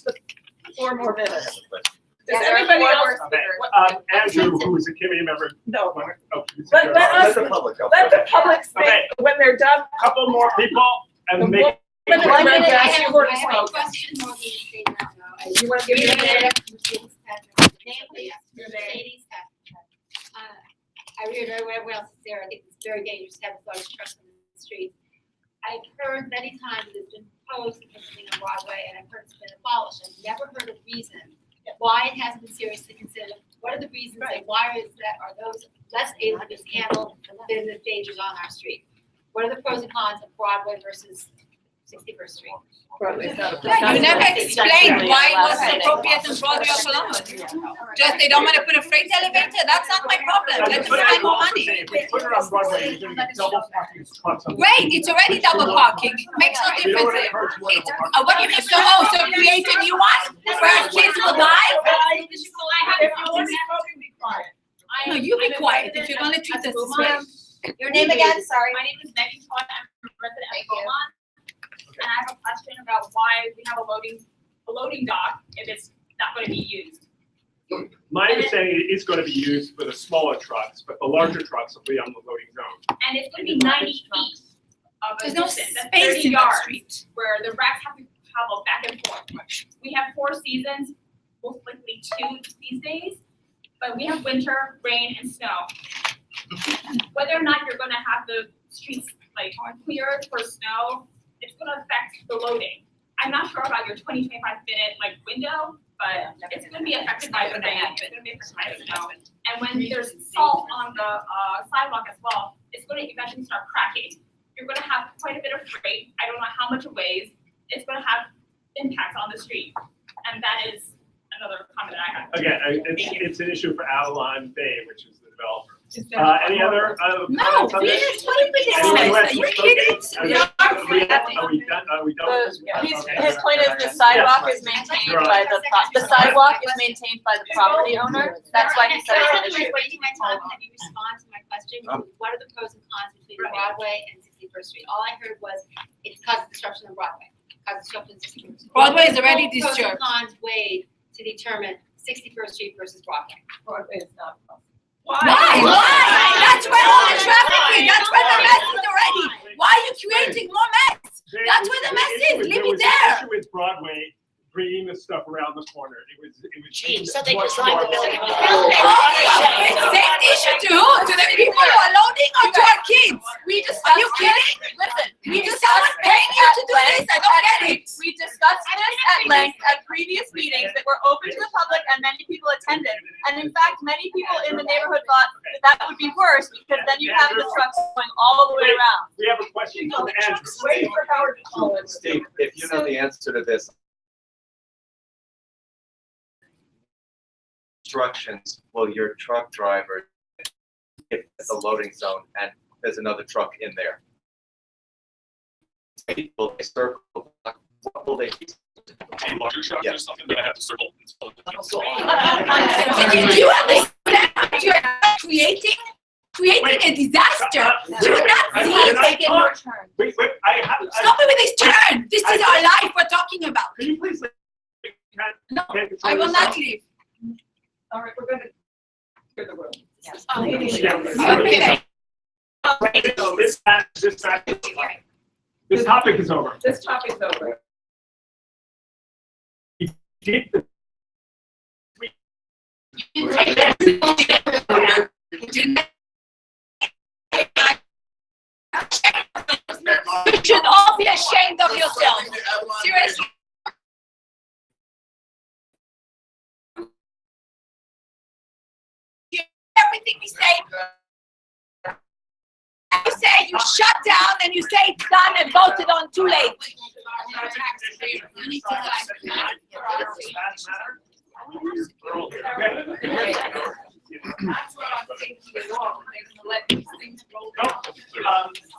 C: 4 more minutes.
P: Yeah,
C: Does
P: there are
C: anybody
P: 4
C: else?
P: more
O: Andrew, who is a committee member.
C: No.
O: Oh,
C: Let us,
I: Let the public go.
C: let the public speak
O: Okay.
C: when they're done.
O: Couple more people and
C: The
O: make.
C: woman in
K: One
C: red
K: minute,
C: dress, you already
K: I have a
C: spoke.
K: question.
C: You wanna give me a name?
K: Mercedes Patrick. I read everyone else is there. I think it's very dangerous to have a large trucks on the street. I've heard many times it's been proposed to put something on Broadway, and I've heard it's been abolished. I've never heard a reason why it hasn't been seriously considered. What are the reasons and why is that, are those less able to handle than the dangers on our street? What are the pros and cons of Broadway versus 61st Street?
C: Broadway's not a-
R: Yeah, you never explained why it was appropriate in Broadway or Columbus. Just they don't wanna put a freight elevator, that's not my problem, let them spend more money.
O: If we put it on Broadway, you're gonna get double parking spots on the
R: Great, it's already double parking, makes no
O: We don't wanna
R: difference.
O: encourage more double parking.
R: What do you mean, so create a new one, where kids will die? No, you be quiet, if you're gonna treat us this way.
Q: Your name again, sorry.
P: My name is Megan Todd, I'm a resident of Beaumont. And I have a question about why we have a loading dock if it's not gonna be used.
O: My understanding it is gonna be used for the smaller trucks, but the larger trucks will be on the loading zone.
P: And it's gonna be 90 feet of a
R: There's no
P: distance, that's
R: space
P: 30
R: in that
P: yards,
R: street.
P: where the racks have to travel back and forth. We have 4 seasons, most likely 2 these days, but we have winter, rain, and snow. Whether or not you're gonna have the streets like cleared for snow, it's gonna affect the loading. I'm not sure about your 20-25 minute like window, but it's gonna be affected by the rain, it's gonna be affected by the snow. And when there's salt on the sidewalk as well, it's gonna eventually start cracking. You're gonna have quite a bit of freight, I don't know how much it weighs, it's gonna have impacts on the street. And that is another comment I have.
O: Again, it's an issue for Avalon Bay, which is the developer. Any other,
R: No,
O: comments on this?
R: please, what did we
O: Anyone who
R: discuss?
O: has
R: Are you
O: spoken?
R: kidding?
O: Are we done? Are we done? with this?
H: His point is the sidewalk is maintained by the sidewalk is maintained by the property owner. That's why he said it's an issue.
K: Wasting my time, have you respond to my question? What are the pros and cons between Broadway and 61st Street? All I heard was it causes disruption on Broadway, causes disruption on 61st Street.
R: Broadway is already
K: Pros and
R: disturbed.
K: cons weighed to determine 61st Street versus Broadway.
C: Broadway is not.
R: Why? That's where all the traffic is, that's where the mess is already. Why are you creating more mess? That's where the mess is, leave it
O: There
R: there.
O: was an issue with Broadway bringing the stuff around the corner. It was.
Q: Gee, so they
O: much
Q: designed the
O: more-
Q: building.
R: It's a safety issue to who? To the people who are loading or to our kids?
H: We discussed.
R: Are you kidding?
H: Listen, we
R: Is
H: discussed
R: someone paying you to do this? I don't get it.
H: We discussed this at length at previous meetings that were open to the public and many people attended. And in fact, many people in the neighborhood thought that would be worse because then you have the trucks going all the way around.
O: We have a question from Andrew.
C: Wait for Howard to call it.
I: Steve, if you know the answer to this. Instructions, will your truck driver, if it's a loading zone and there's another truck in there? Will they circle, what will they be?
B: A larger truck or something that I have to circle.
R: Do you understand? You're creating a disaster. Do you not see?
O: Wait, I have.
R: Stop it with this turn. This is our life we're talking about.
O: Can you please?
R: No, I will not leave.
C: All right, we're gonna clear the room.
R: Yes.
C: Okay.
O: This topic is over.
C: This topic is over.
R: You should all be ashamed of yourself. Seriously. Everything we say, you say you shut down and you say it's done and voted on too late.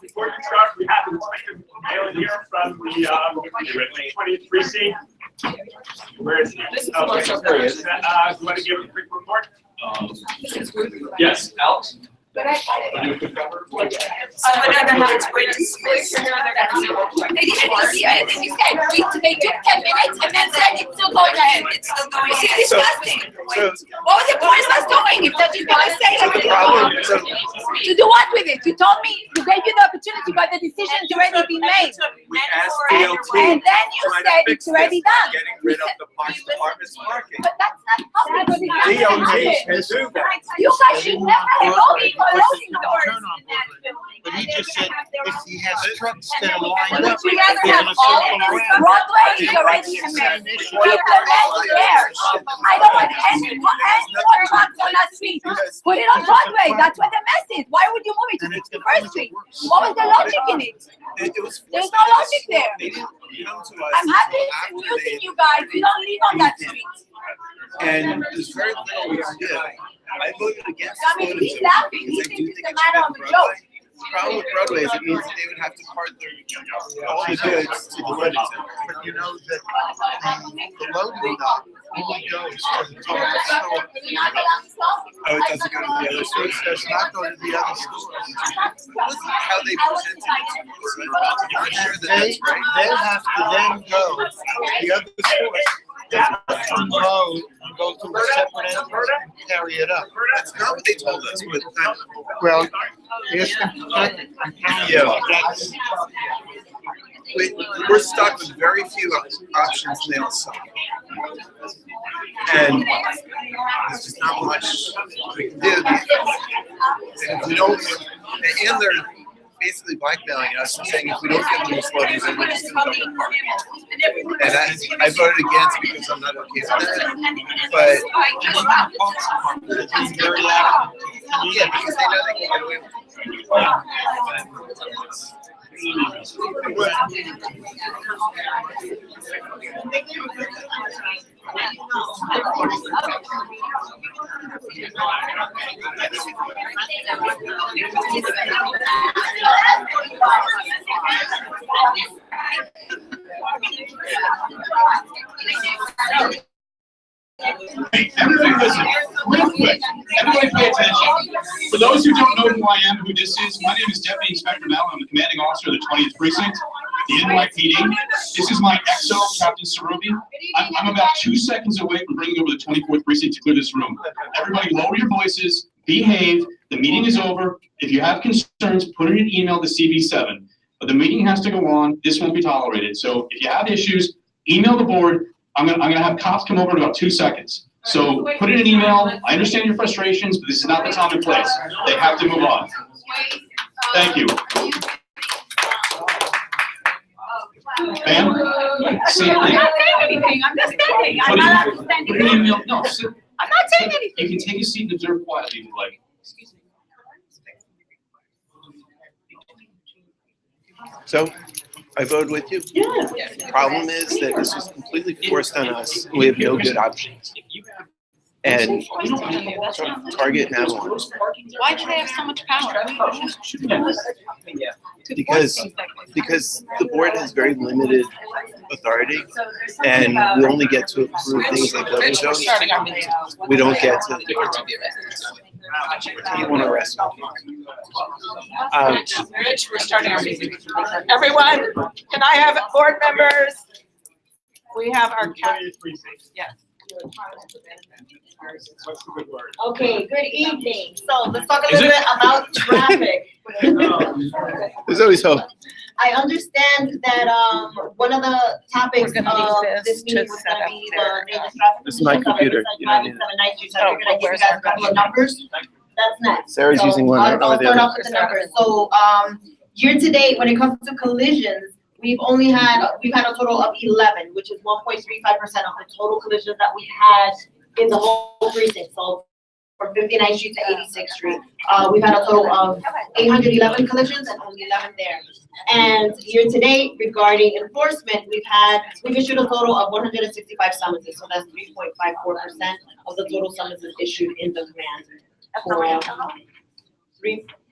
O: Before we start, we have Inspector Mail here from the 20th precinct. Where is he? Okay, there he is. You want to give a quick report?
U: Yes, Alex.
R: hands were dismissed. They didn't hear it, and you said, they took 10 minutes and then said it's still going ahead, it's still going ahead. It's disgusting. What was the point of us doing if that you're gonna say everything? To do what with it? You told me, you gave you the opportunity, but the decision's already been made.
I: We asked DOT
R: And then you
I: to try to
R: said
I: fix
R: it's already
I: this by
R: done.
I: getting rid of the Parks Department's parking.
R: But that's not possible.
I: DOT can do that.
R: You guys should never have voted for loading doors.
U: But he just said if he has trucks that are lined
R: Would
U: up,
R: you
U: they're
R: rather have
U: gonna
R: all
U: circle
R: this
U: around.
R: Broadway is already a mess. Keep the mess there. I don't want any more trucks on that street. Put it on Broadway, that's where the mess is. Why would you move it to 51st Street? What was the logic in it? There's no logic there. I'm happy to using you guys, you don't live on that street.
J: And there's very little we can do. I voted against
R: I mean, he's laughing, he thinks it's a matter of a joke.
J: The problem with Broadway is it means that they would have to cart all the goods to the loading center.
U: But you know that the loading dock only goes to the total store.
J: Oh, it doesn't go to the other stores?
U: It does not go to the other stores.
J: Listen, how they present it. I'm not sure that that's right.
U: They have to then go to the other stores. Unload and go to a separate entrance and carry it up.
J: That's not what they told us, but
U: Well, ask them to check it.
J: yeah, we're stuck with very few options on the outside. And there's just not much we can do. And if we don't, and they're basically blackmailing us and saying if we don't give them the floaties, then we're just going to park. And I voted against because I'm not okay with that. But yeah, because they know they can get away with
V: Hey, everybody listen, real quick, everybody pay attention. For those who don't know who I am, who this is, my name is Deputy Inspector Mel. I'm the commanding officer of the 20th Precinct, the NYPD. This is my XO, Captain Sarubi. I'm about 2 seconds away from bringing over the 24th Precinct to clear this room. Everybody lower your voices, behave, the meeting is over. If you have concerns, put in an email to CB7. But the meeting has to go on, this won't be tolerated. So if you have issues, email the board. I'm gonna have cops come over in about 2 seconds. So put in an email. I understand your frustrations, but this is not the time and place. They have to move on. Thank you. Bam? Same
R: I'm
V: thing.
R: not saying anything, I'm just standing, I'm not understanding.
V: Put in an email. No, sit.
R: I'm not saying anything.
V: You can take a seat and observe quietly if you like.
J: So I voted with you.
R: Yeah.
J: Problem is that this was completely forced on us. We have no good options. And Target and Avalon.
K: Why do they have so much power?
J: Because the board has very limited authority, and we only get to approve things like loading zones. We don't get to. You want to arrest me?
C: Rich, we're starting our meeting. Everyone, can I have board members? We have our yes.
E: What's the good word?
Q: Okay, good evening. So let's talk a little bit about traffic.
J: There's always hope.
Q: I understand that one of the topics of this meeting was gonna be the dangerous traffic.
J: This is my computer. You don't need it.
Q: So I figured I'd give you guys a couple of numbers. That's next.
J: Sarah's
Q: So
J: using one. I don't know
Q: I'll
J: where the
Q: start
J: other-
Q: off with the numbers. So year to date, when it comes to collisions, we've had a total of 11, which is 1.35% of the total collisions that we had in the whole precinct. So from 59th Street to 86th Street, we've had a total of 811 collisions and only 11 there. And year to date, regarding enforcement, we've issued a total of 165 summonses. So that's 3.54% of the total summonses issued in the command.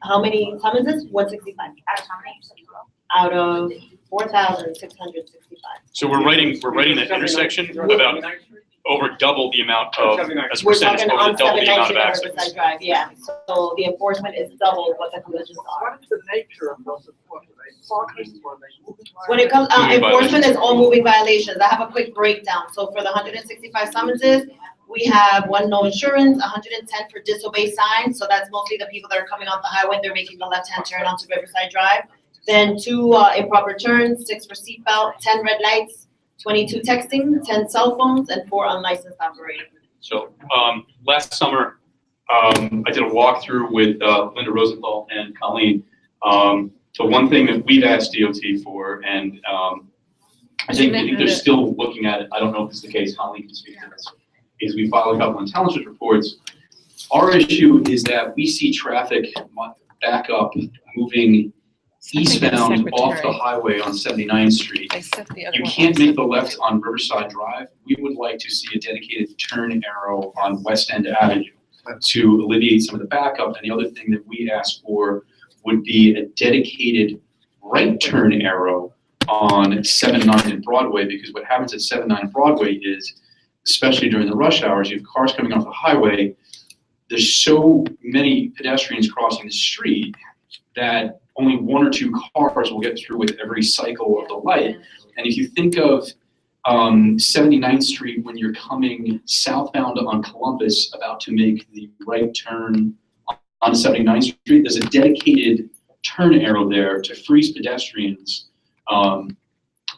Q: How many summonses? 165. Out of 4,665.
V: So we're writing that intersection about
G: over double the amount of, as a
Q: We're
G: percentage,
Q: talking
G: over
Q: on
G: double the amount of
Q: 719 on
G: accidents.
Q: Riverside Drive, yeah. So the enforcement is double what the collisions are.
S: What is the nature of those enforcement? Are they parking or are they moving?
Q: When it comes,
G: Moving
Q: enforcement
G: violations.
Q: is all moving violations. I have a quick breakdown. So for the 165 summonses, we have 1 no insurance, 110 for disobey signs. So that's mostly the people that are coming off the highway, they're making the left-hand turn onto Riverside Drive. Then 2 improper turns, 6 for seatbelt, 10 red lights, 22 texting, 10 cell phones, and 4 unlicensed operating.
G: So, last summer, I did a walkthrough with Linda Rosenthal and Colleen. So one thing that we've asked DOT for, and I think they're still looking at it, I don't know if it's the case, Colleen can speak to this, is we file a couple intelligence reports. Our issue is that we see traffic back up, moving eastbound off the highway on 79th Street. You can't make the left on Riverside Drive. We would like to see a dedicated turn arrow on West End Avenue to alleviate some of the backup. And the other thing that we asked for would be a dedicated right turn arrow on 79 and Broadway, because what happens at 79 and Broadway is, especially during the rush hours, you have cars coming off the highway, there's so many pedestrians crossing the street that only 1 or 2 cars will get through with every cycle of the light. And if you think of 79th Street when you're coming southbound on Columbus, about to make the right turn on 79th Street, there's a dedicated turn arrow there to freeze pedestrians and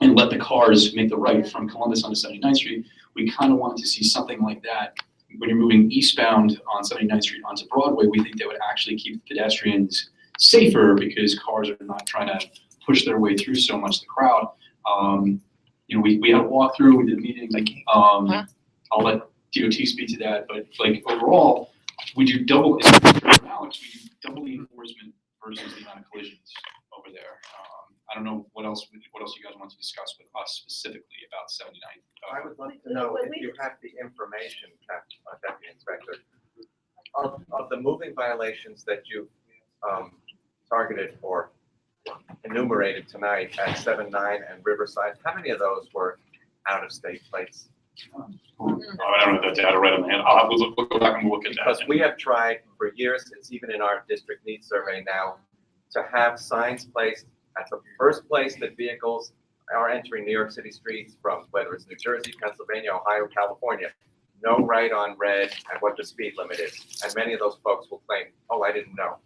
G: let the cars make the right from Columbus onto 79th Street. We kind of wanted to see something like that when you're moving eastbound on 79th Street onto Broadway. We think that would actually keep pedestrians safer because cars are not trying to push their way through so much the crowd. You know, we had a walkthrough, we did a meeting. I'll let DOT speak to that, but like overall, we do double. Alex, we do double the enforcement versus the amount of collisions over there. I don't know what else you guys want to discuss with us specifically about 79.
I: I would love to know if you have the information, Deputy Inspector, of the moving violations that you targeted or enumerated tonight at 79 and Riverside. How many of those were out-of-state plates?
G: I don't have that data right on the hand. I'll have to go back and look at that.
I: Because we have tried for years, it's even in our district needs survey now, to have signs placed at the first place that vehicles are entering New York City streets from, whether it's New Jersey, Pennsylvania, Ohio, California. No right on red and what the speed limit is. And many of those folks will claim, oh, I didn't know.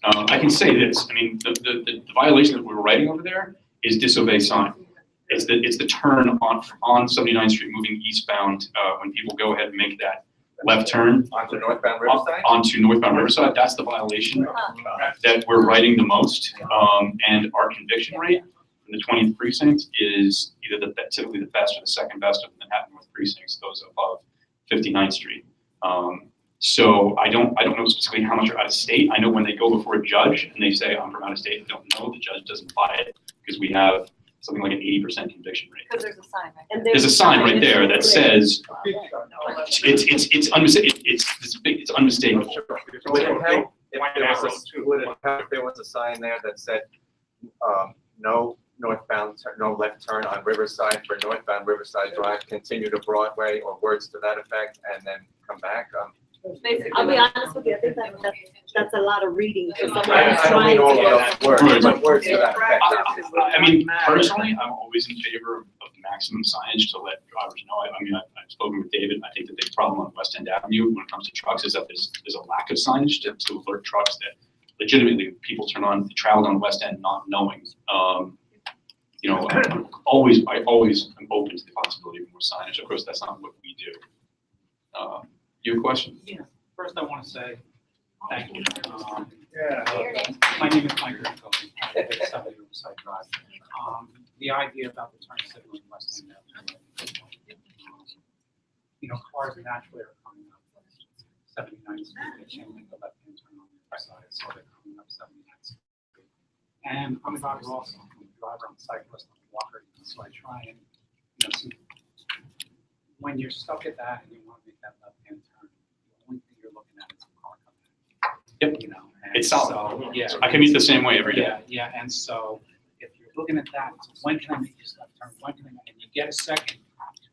G: I can say this. I mean, the violation that we're writing over there is disobey sign. It's the turn on 79th Street moving eastbound when people go ahead and make that left turn
I: onto northbound Riverside.
G: Onto northbound Riverside. That's the violation that we're writing the most, and our conviction rate in the 20th precinct is either typically the best or the second best of the Manhattan North precincts, those above 59th Street. So I don't know specifically how much are out of state. I know when they go before a judge and they say I'm from out of state, I don't know, the judge doesn't buy it because we have something like an 80% conviction rate.
Q: Because there's a sign right there.
G: There's a sign right there that says it's unmistakable.
I: Would it help if there was a sign there that said no northbound, no left turn on Riverside for northbound Riverside Drive, continue to Broadway, or words to that effect, and then come back?
Q: I'll be honest with you, I think that's a lot of reading for someone who's
I: I don't
Q: trying
I: mean all
Q: to
I: of those words, but words to that effect.
G: I mean, personally, I'm always in favor of maximum signage to let drivers know. I mean, I've spoken with David. I think the big problem on West End Avenue when it comes to trucks is that there's a lack of signage to alert trucks that legitimately people travel down West End not knowing. You know, I always am open to the possibility of more signage. Of course, that's not what we do. You have a question?
L: Yeah. First, I want to say thank you.
S: Yeah.
L: My name is Mike Rico, 70 Riverside Drive. The idea about the turn signal in West End Avenue, you know, cars naturally are coming up 79th Street, they change the left-hand turn on the other side, so they're coming up 79th Street. And I'm a driver also, I'm a driver, I'm a cyclist, I'm a walker, so I try and, you know, see, when you're stuck at that and you want to make that left-hand turn, the only thing you're looking at is a car coming in.
G: Yep.
L: You know,
G: It's solid.
L: So, yeah.
G: I can meet the same way every day.
L: Yeah, and so if you're looking at that, it's when can I make this left turn? When can I make, and you get a second,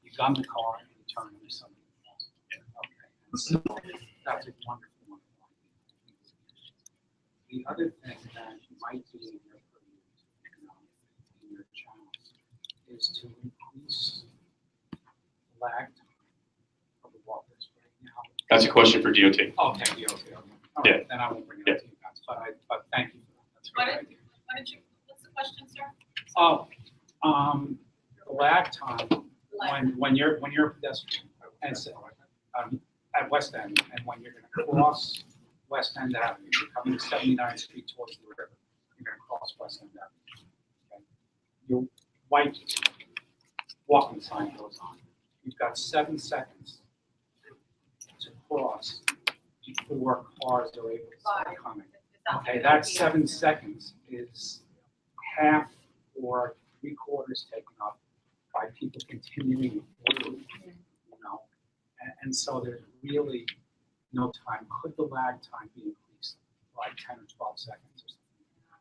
L: you gun the car and turn into something else. Okay. So that's a wonderful one. The other thing that might be in your purview, in your channels, is to increase lag time of the walkers right now.
G: That's a question for DOT.
L: Okay, DOT, okay. All
G: Yeah.
L: right, then I won't bring it up to you guys, but thank you for that. That's a
F: What
L: great
F: did,
L: idea.
F: what did you, what's the question, sir?
L: Oh, the lag time when you're a pedestrian and at West End, and when you're gonna cross West End Avenue, you're coming to 79th Street towards the river, you're gonna cross West End Avenue. Okay? Your white walking sign goes on. You've got 7 seconds to cross before cars are able to start coming. Okay, that 7 seconds is half or 3/4 taken up by people continuing through, you know, and so there's really no time. Could the lag time be increased by 10 or 12 seconds or something like that?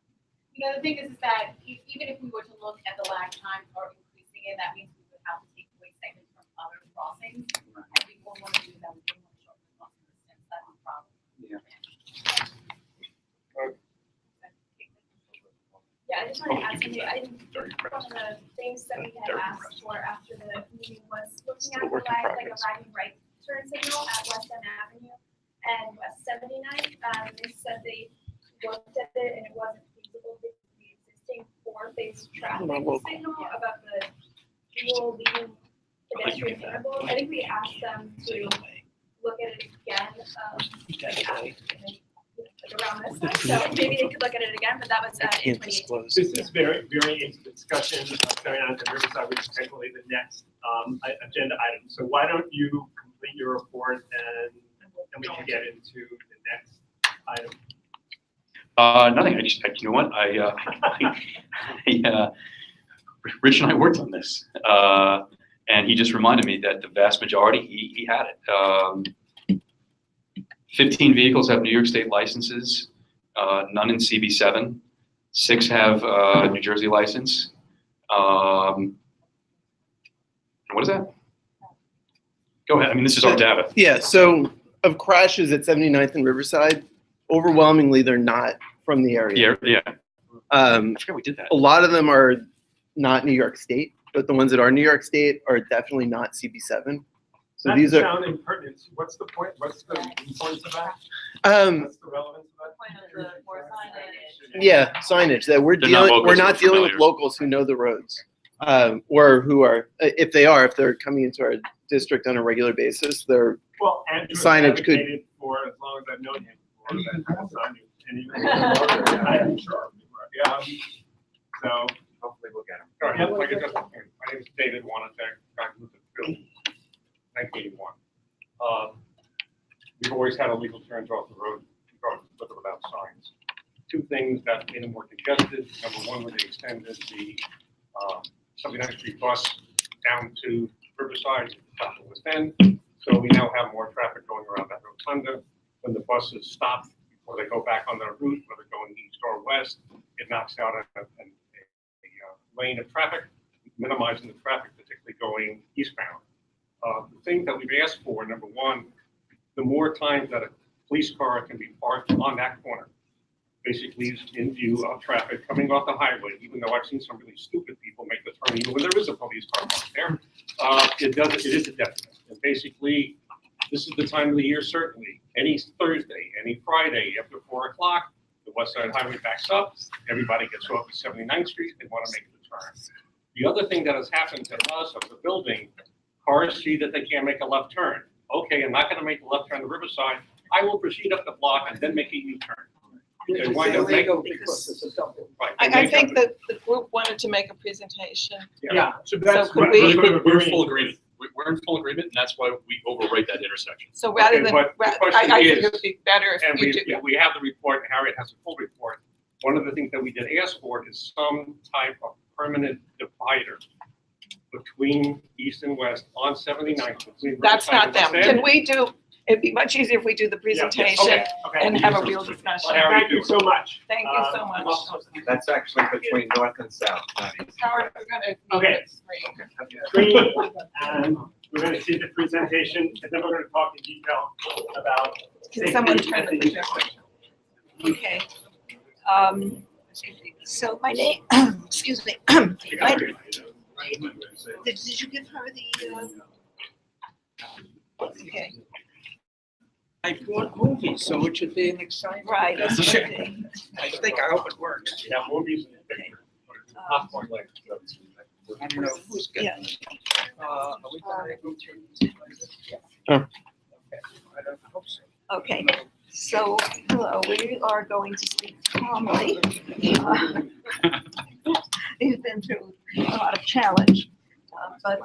K: You know, the thing is that even if we were to look at the lag time or increasing it, that means we would have to take away segments from other crossings. And we won't want to do that. We don't want to shorten the crossing distance. That's the problem.
L: Yeah.
T: Yeah, I just want to add something. One of the things that we had asked for after the meeting was looking at the like a lagging right turn signal at West End Avenue and West 79th. They said they looked at it and it wasn't feasible because of the existing 4-phase traffic signal about the dual leading pedestrian interval. I think we asked them to look at it again, around this time, so maybe they could look at it again, but that was in 2018.
O: This is very, very into discussion going on at the Riverside, which is technically the next agenda item. So why don't you complete your report and then we can get into the next item.
G: Nothing. You know what? Rich and I worked on this, and he just reminded me that the vast majority he had it. 15 vehicles have New York State licenses, none in CB7. 6 have New Jersey license. What is that? Go ahead. I mean, this is our data.
J: Yeah, so of crashes at 79th and Riverside, overwhelmingly they're not from the area.
G: Yeah. I forgot we did that.
J: A lot of them are not New York State, but the ones that are New York State are definitely not CB7. So
O: Not
J: these
O: to
J: are
O: sound impertinent. What's the point? What's the importance of that? What's the relevance of that?
J: Yeah, signage that we're not dealing with locals who know the roads, or who are, if they're coming into our district on a regular basis, their
O: Andrew
J: signage could.
O: advocated for as long as I've known him for that signage, and even I'm sure. Yeah. So
D: hopefully we'll get him.
O: Go ahead.
D: My name is David Wanatek, back with the field, 1981. We've always had illegal turns off the road, regardless with or without signs. 2 things that made them more congested. Number 1, when they extended the 79th Street bus down to Riverside, top of West End. So we now have more traffic going around that rotunda. When the buses stop before they go back on their route, whether going east or west, it knocks out a lane of traffic, minimizing the traffic, particularly going eastbound. The thing that we've asked for, number 1, the more times that a police car can be parked on that corner, basically is in view of traffic coming off the highway, even though I've seen some really stupid people make the turn even when there is a police car parked there. It is a detriment. And basically, this is the time of the year, certainly, any Thursday, any Friday after 4 o'clock, the West Side Highway backs up, everybody gets off at 79th Street, they want to make the turn. The other thing that has happened to us as a building, cars see that they can't make a left turn. Okay, I'm not going to make the left turn to Riverside. I will proceed up the block and then make a U-turn. They wind up making, right,
C: I think that the group wanted to make a presentation.
O: Yeah.
C: So could we?
G: We're in full agreement. We're in full agreement, and that's why we overwrite that intersection.
C: So rather than,
O: but the question
C: I think
O: is-
C: it would be better
O: And
C: if you do.
O: we have the report, and Harriet has a full report. One of the things that we did ask for is some type of permanent divider between east and west on 79th. between
C: That's
O: Riverside
C: not
O: and
C: them.
O: West End.
C: Can we do, It'd be much easier if we do the presentation
O: okay.
C: and have a real discussion.
O: Thank you so much.
C: Thank you so much.
I: That's actually between north and south, not east.
C: Howard, we're gonna.
O: Okay. Screen, and we're gonna see the presentation, and then we're gonna talk in detail about.
C: Can someone
O: safety
C: turn
O: at
C: the
O: the
C: projector? Okay. So my name, excuse me. Did you give her the, okay.
S: I brought movies, so it should be an exciting.
C: Right, that's
S: Sure.
C: okay.
S: I think, I hope it works.
O: Yeah, movies.
S: Popcorn like. I don't know who's getting.
C: Yeah.
S: Are we gonna go through?
J: Oh.
S: Okay, I don't hope so.
C: Okay, so, hello, we are going to speak calmly. We've been through a lot of challenge. But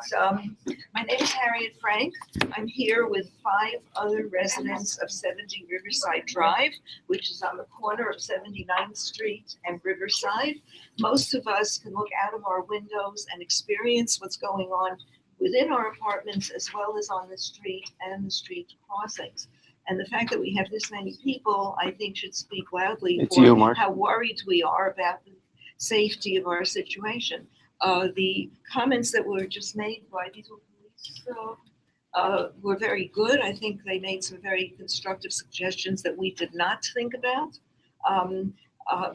C: my name is Harriet Frank. I'm here with 5 other residents of 70 Riverside Drive, which is on the corner of 79th Street and Riverside. Most of us can look out of our windows and experience what's going on within our apartments as well as on the street and the street crossings. And the fact that we have this many people, I think, should speak loudly
J: It's
C: for
J: you, Mark.
C: how worried we are about the safety of our situation. The comments that were just made by these police were very good. I think they made some very constructive suggestions that we did not think about.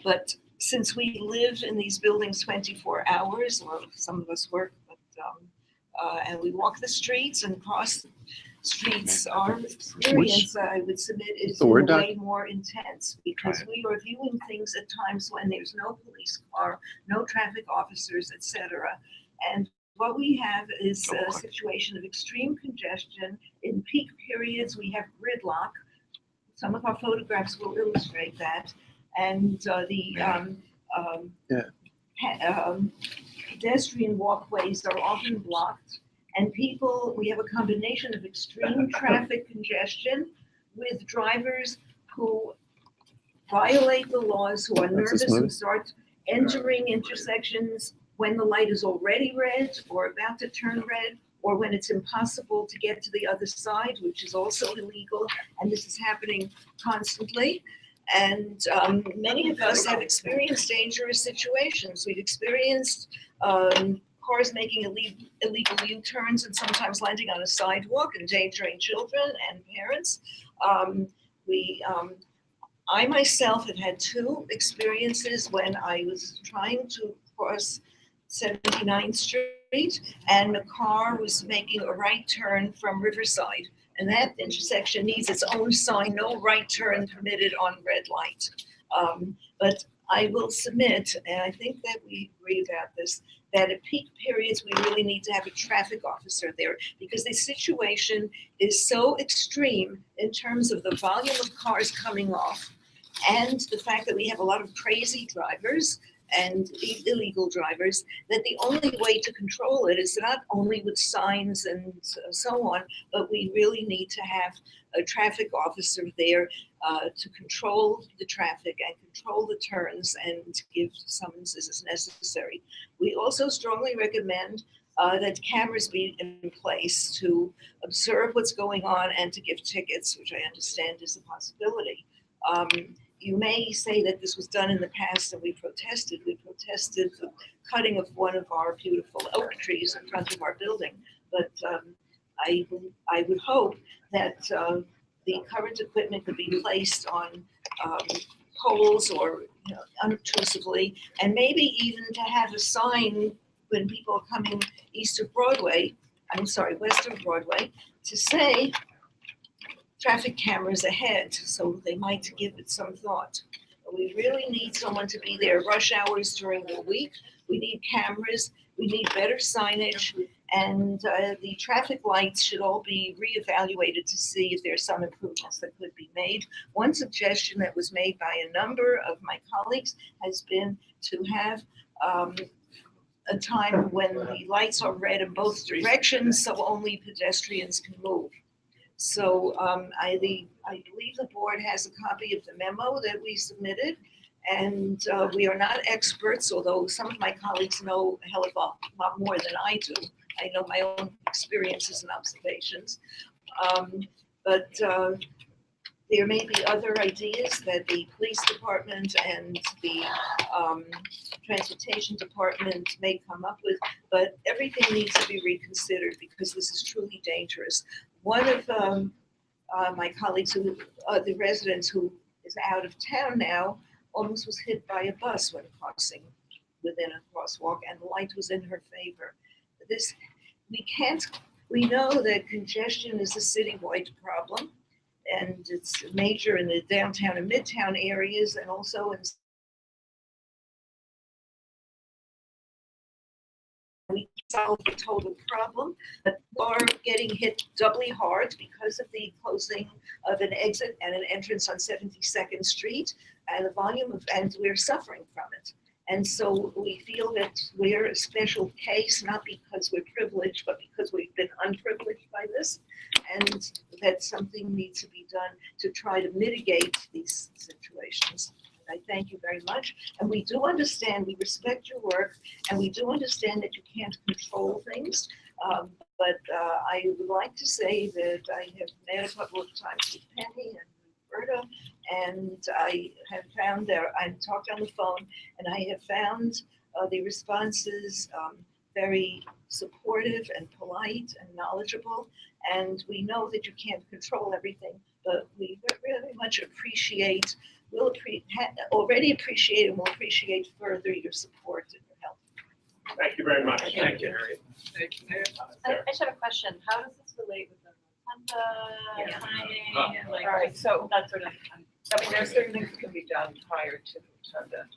C: But since we live in these buildings 24 hours, or some of us work, but, and we walk the streets and cross the streets, our experience, I would submit, is
J: The Word doc?
C: way more intense because we are viewing things at times when there's no police car, no traffic officers, etc. And what we have is a situation of extreme congestion. In peak periods, we have gridlock. Some of our photographs will illustrate that. And pedestrian walkways are often blocked. And people, we have a combination of extreme traffic congestion with drivers who violate the laws, who are nervous and start entering intersections when the light is already red or about to turn red, or when it's impossible to get to the other side, which is also illegal. And this is happening constantly. And many of us have experienced dangerous situations. We've experienced cars making illegal U-turns and sometimes landing on a sidewalk, endangering children and parents. I myself have had 2 experiences when I was trying to cross 79th Street and the car was making a right turn from Riverside. And that intersection needs its own sign, no right turn permitted on red light. But I will submit, and I think that we agree about this, that at peak periods, we really need to have a traffic officer there because the situation is so extreme in terms of the volume of cars coming off and the fact that we have a lot of crazy drivers and illegal drivers, that the only way to control it is not only with signs and so on, but we really need to have a traffic officer there to control the traffic and control the turns and give summonses as necessary. We also strongly recommend that cameras be in place to observe what's going on and to give tickets, which I understand is a possibility. You may say that this was done in the past and we protested. We protested the cutting of one of our beautiful oak trees in front of our building. But I would hope that the current equipment could be placed on poles or unobtrusively, and maybe even to have a sign when people are coming west of Broadway, to say traffic cameras ahead, so they might give it some thought. But we really need someone to be there rush hours during the week. We need cameras, we need better signage, and the traffic lights should all be reevaluated to see if there's some improvements that could be made. One suggestion that was made by a number of my colleagues has been to have a time when the lights are red in both directions, so only pedestrians can move. So I believe the board has a copy of the memo that we submitted, and we are not experts, although some of my colleagues know a hell of a lot more than I do. I know my own experiences and observations.
M: but there may be other ideas that the police department and the transportation department may come up with, but everything needs to be reconsidered because this is truly dangerous. One of my colleagues, the residents who is out of town now, almost was hit by a bus when crossing within a crosswalk, and the light was in her favor. We know that congestion is a citywide problem, and it's major in the downtown and midtown areas, and also in we solve the total problem, but are getting hit doubly hard because of the closing of an exit and an entrance on 72nd Street, and the volume of, and we're suffering from it. And so we feel that we're a special case, not because we're privileged, but because we've been unprivileged by this, and that something needs to be done to try to mitigate these situations. I thank you very much. And we do understand, we respect your work, and we do understand that you can't control things. But I would like to say that I have met a couple of times with Penny and Roberta, and I have found that I've talked on the phone, and I have found the responses very supportive and polite and knowledgeable. And we know that you can't control everything, but we really much appreciate, already appreciate and will appreciate further your support and your help.
O: Thank you very much.
M: Thank you.
O: Harriet.
H: I just have a question. How does this relate with the rotunda timing and like?
C: All right, so
H: that sort of.
C: I mean, there's certain things that can be done prior to the rotunda,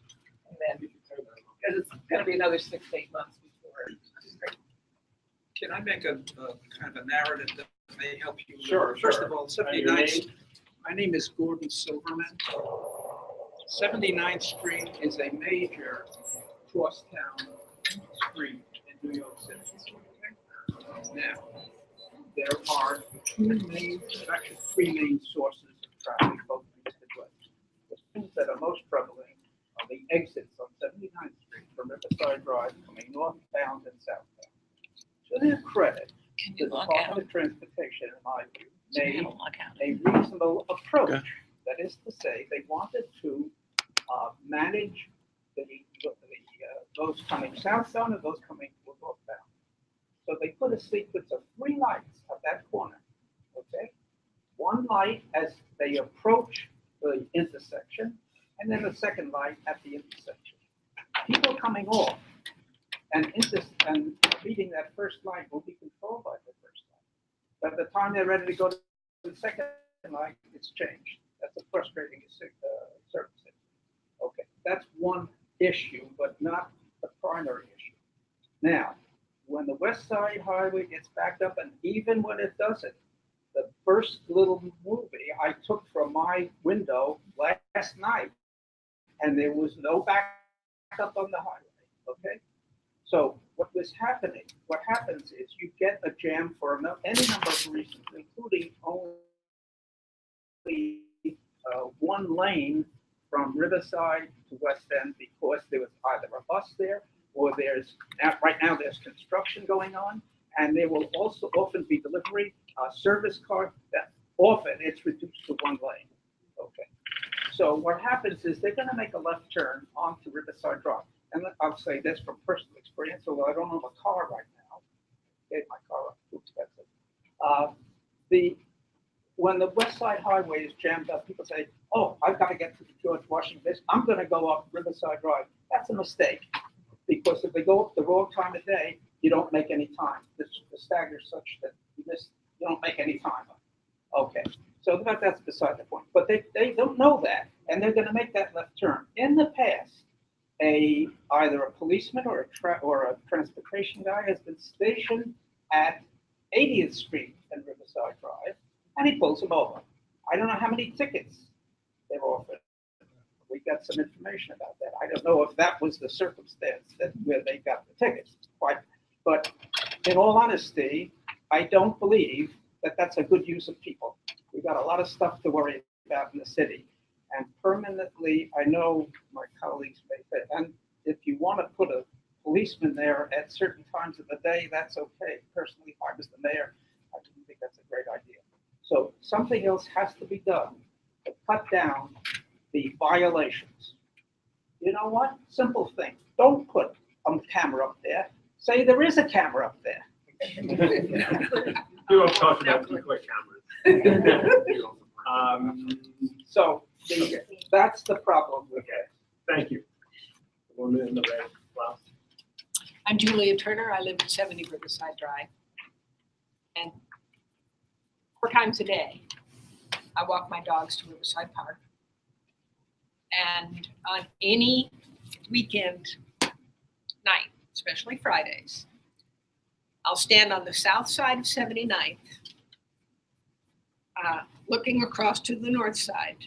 C: and then because it's going to be another 6 to 8 months before.
N: Can I make a kind of a narrative that may help you?
O: Sure.
N: First of all,
O: And your
N: 79th,
O: name?
N: my name is Gordon Silverman. 79th Street is a major crosstown street in New York City. Now, there are actually three main sources of traffic, both east and west. The things that are most prevalent are the exits on 79th Street from Riverside Drive coming northbound and southbound. To their credit, the Department of Transportation, in my view, made a reasonable approach. That is to say, they wanted to manage those coming southbound and those coming northbound. So they put a sequence of 3 lights at that corner, okay? 1 light as they approach the intersection, and then a second light at the intersection. People coming off and reading that first light will be controlled by the first light. By the time they're ready to go to the second light, it's changed. That's a frustrating circumstance. Okay, that's one issue, but not the primary issue. Now, when the West Side Highway gets backed up, and even when it doesn't, the first little movie I took from my window last night, and there was no backup on the highway, okay? So what happens is you get a jam for any number of reasons, including only 1 lane from Riverside to West End because there was either a bus there or right now there's construction going on, and there will also often be delivery service cars that often it's reduced to 1 lane. Okay. So what happens is they're going to make a left turn onto Riverside Drive. And I'll say this from personal experience, although I don't own a car right now. Okay, my car is too expensive. When the West Side Highway is jammed up, people say, oh, I've got to get to the George Washington. I'm going to go up Riverside Drive. That's a mistake. Because if they go up the wrong time of day, you don't make any time. The stagger is such that you don't make any time. Okay, so that's beside the point. But they don't know that, and they're going to make that left turn. In the past, either a policeman or a transportation guy has been stationed at 80th Street and Riverside Drive, and he pulls them over. I don't know how many tickets they've offered. We got some information about that. I don't know if that was the circumstance where they got the tickets. But in all honesty, I don't believe that that's a good use of people. We've got a lot of stuff to worry about in the city. And permanently, I know my colleagues may say, and if you want to put a policeman there at certain times of the day, that's okay. Personally, if I was the mayor, I didn't think that's a great idea. So something else has to be done to cut down the violations. You know what? Simple thing. Don't put a camera up there. Say there is a camera up there.
O: You don't talk about people cameras.
N: So that's the problem.
O: Okay, thank you. The woman in the red blouse.
A: I'm Julia Turner. I live at 70 Riverside Drive. And 4 times a day, I walk my dogs to Riverside Park. And on any weekend night, especially Fridays, I'll stand on the south side of 79th, looking across to the north side.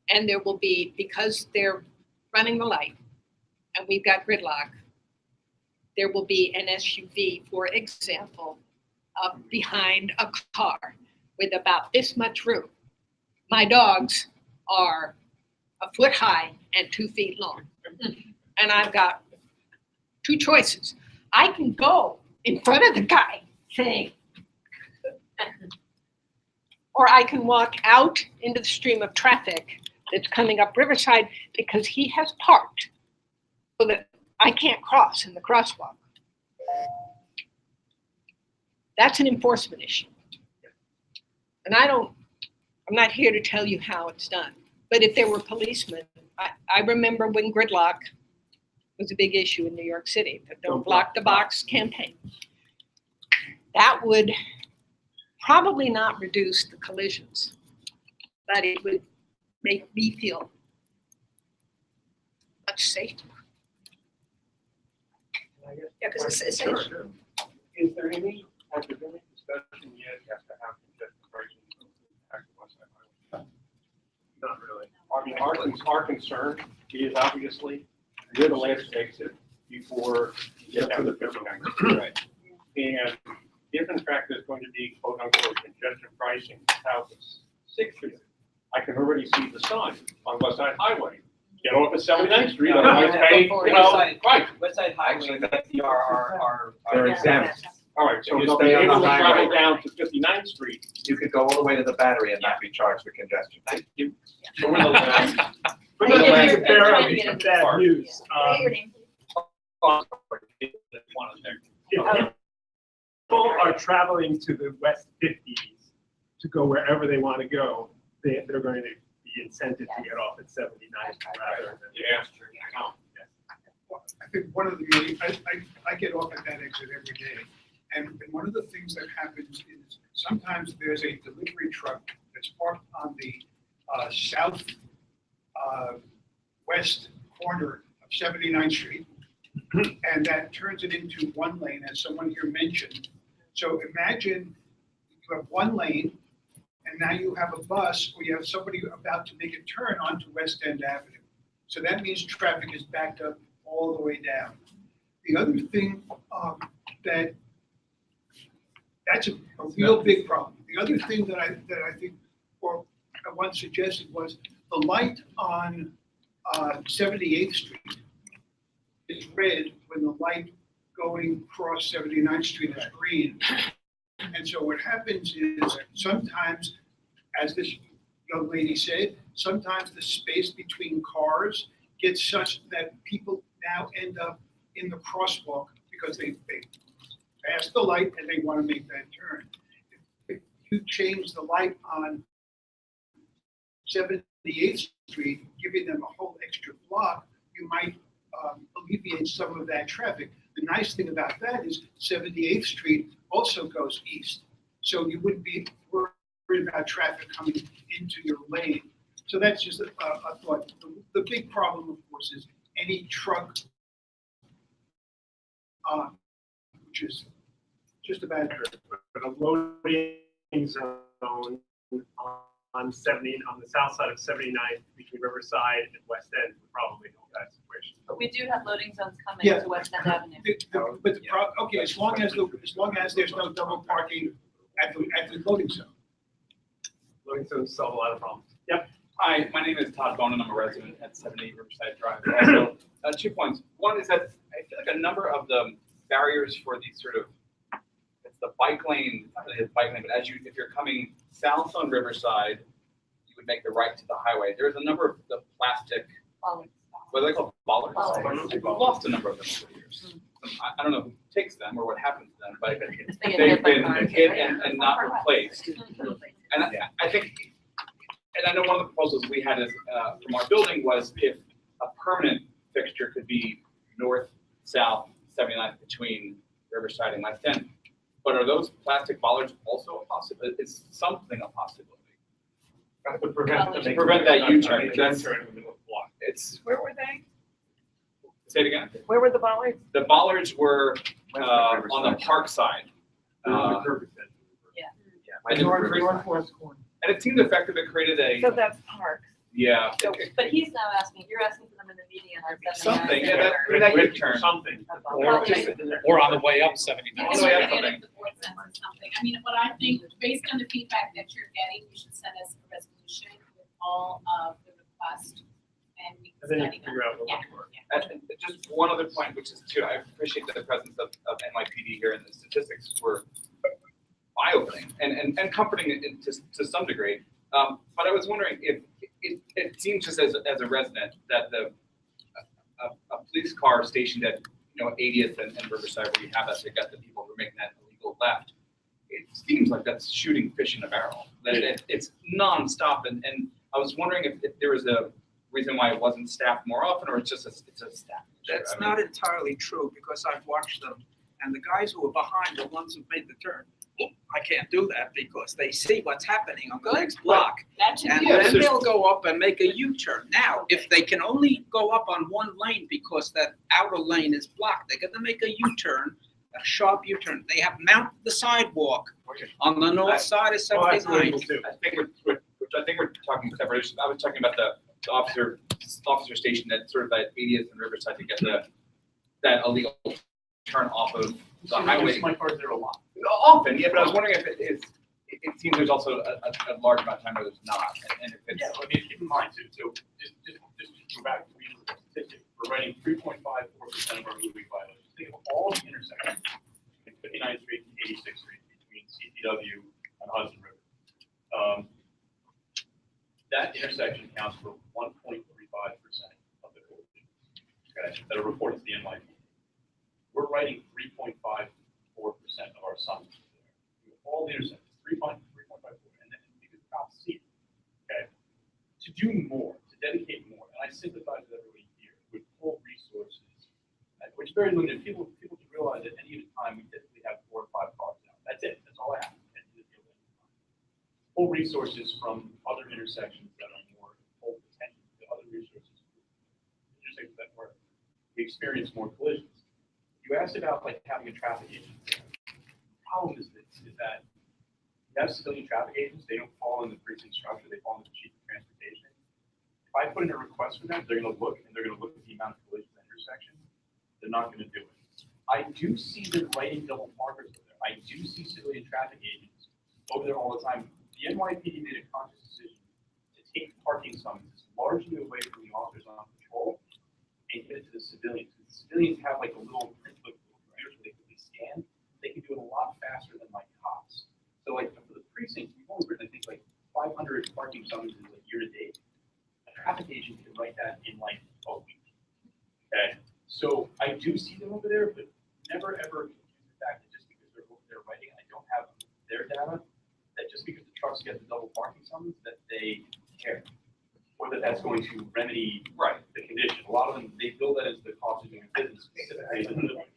A: And there will be, because they're running the light and we've got gridlock, there will be an SUV, for example, behind a car with about this much room. My dogs are a foot high and 2 feet long. And I've got 2 choices. I can go in front of the guy saying, or I can walk out into the stream of traffic that's coming up Riverside because he has parked so that I can't cross in the crosswalk. That's an enforcement issue. And I'm not here to tell you how it's done, but if there were policemen, I remember when gridlock was a big issue in New York City, the Don't Block the Box campaign. That would probably not reduce the collisions, but it would make me feel much safer.
D: Yeah, because it's safe. Is there any academic discussion yet as to how congestion pricing impacts the West Side Highway? Not really. I mean, our concern is obviously we're the last exit before you get down to 59. Right. And if in fact there's going to be quote unquote congestion pricing south of 6th Street, I can already see the sign on West Side Highway. Get off at 79th Street, otherwise pay, right.
P: West Side Highway, that's our.
I: They're exempt.
D: All right, so
I: If you
D: they'll be
I: stay on
D: able
I: the
D: to travel
I: highway.
D: down to 59th Street.
I: You could go all the way to the Battery and not be charged for congestion.
D: Thank you.
O: We're the last bearer of bad news. If people are traveling to the West 50s to go wherever they want to go, they're going to be incented to get off at 79th rather than.
D: Yeah.
S: I think one of the, I get off at that exit every day. And one of the things that happens is sometimes there's a delivery truck that's parked on the south west corner of 79th Street. And that turns it into one lane, as someone here mentioned. So imagine you have one lane, and now you have a bus, or you have somebody about to make a turn onto West End Avenue. So that means traffic is backed up all the way down. The other thing that's a real big problem. The other thing that I think, or I once suggested, was the light on 78th Street is red when the light going across 79th Street is green. And so what happens is sometimes, as this young lady said, sometimes the space between cars gets such that people now end up in the crosswalk because they pass the light and they want to make that turn. If you change the light on 78th Street, giving them a whole extra block, you might alleviate some of that traffic. The nice thing about that is 78th Street also goes east. So you wouldn't be worried about traffic coming into your lane. So that's just a thought. The big problem, of course, is any truck, which is just about
O: But a loading zone on the south side of 79th between Riverside and West End would probably help that situation.
H: But we do have loading zones coming
S: Yeah.
H: to West End Avenue.
S: But okay, as long as there's no double parking at the loading zone.
O: Loading zones solve a lot of problems. Yep.
W: Hi, my name is Todd Bonin. I'm a resident at 70 Riverside Drive. Also, 2 points. One is that I feel like a number of the barriers for these sort of, it's the bike lane, but if you're coming south on Riverside, you would make the right to the highway. There's a number of the plastic, what are they called, bollards? We've lost a number of them over the years. I don't know who takes them or what happens to them, but they've been hit and not replaced. And I think, and I know one of the proposals we had is, from our building was if a permanent fixture could be north, south, 79th between Riverside and West End. But are those plastic bollards also a possibility? Is something a possibility?
D: To prevent
W: that U-turn. It's,
C: Where were they?
W: say it again?
C: Where were the bollards?
W: The bollards were on the park side. And it seemed effective. It created
C: So that's parks.
W: yeah.
H: But he's now asking, you're asking for them in the median or
W: Something, yeah, that U-turn.
D: Something.
L: Or on the way up 79.
W: On the way up something.
F: I mean, what I think, based on the feedback that you're getting, you should send us a resolution with all of the requests and we can
D: And then you
F: study
D: can figure out what
F: them.
D: works.
W: And just one other point, which is too, I appreciate the presence of NYPD here, and the statistics were eye-opening and comforting to some degree. But I was wondering if it seems just as a resident that a police car stationed at 80th and Riverside, where you have that, they got the people who are making that illegal left. It seems like that's shooting fish in a barrel. That it's nonstop, and I was wondering if there was a reason why it wasn't staffed more often, or it's a staff.
N: That's not entirely true, because I've watched them, and the guys who are behind the ones who made the turn, I can't do that because they see what's happening on the next block. And then they'll go up and make a U-turn. Now, if they can only go up on one lane because that outer lane is blocked, they're gonna make a U-turn, a sharp U-turn. They have mounted the sidewalk on the north side of 79.
W: I think we're talking separate issues. I was talking about the officer station that sort of at 80th and Riverside to get that illegal turn off of the highway.
D: My cars there a lot.
W: Often, yeah, but I was wondering if it seems there's also a large amount of time where there's not, and if it's.
D: Yeah, I mean, keep in mind too, so just to go back to the statistic, we're writing 3.54% of our moving violations. Think of all the intersections between 59th Street and 86th Street, between CPW and Hudson River. That intersection accounts for 1.35% of the collisions, okay, that are reported to the NYPD. We're writing 3.54% of our summons there. All the intersections, 3.54, and then because cops see it, okay? To do more, to dedicate more, and I sympathize with everybody here, with full resources, which is very limited. People can realize at any given time we typically have 4 or 5 cars out. That's it. That's all I have. Full resources from other intersections that are more full attention to other resources, intersections that where we experience more collisions. You asked about like having a traffic agent. The problem is that you have civilian traffic agents, they don't fall in the precinct structure, they fall in the chief of transportation. If I put in a request for them, they're gonna look at the amount of collisions at intersections. They're not gonna do it. I do see them writing double markers over there. I do see civilian traffic agents over there all the time. The NYPD made a conscious decision to take parking summonses largely away from the officers on patrol and give it to the civilians. The civilians have like a little print book where they quickly scan. They can do it a lot faster than like cops. So like for the precincts, we've only written I think like 500 parking summonses like year to date. A traffic agent can write that in like a week. Okay, so I do see them over there, but never ever confuse the fact that just because they're over there writing, I don't have their data. That just because the trucks get the double parking summons, that they care, or that's going to remedy the condition. A lot of them, they build that into the cost of doing business specifically in the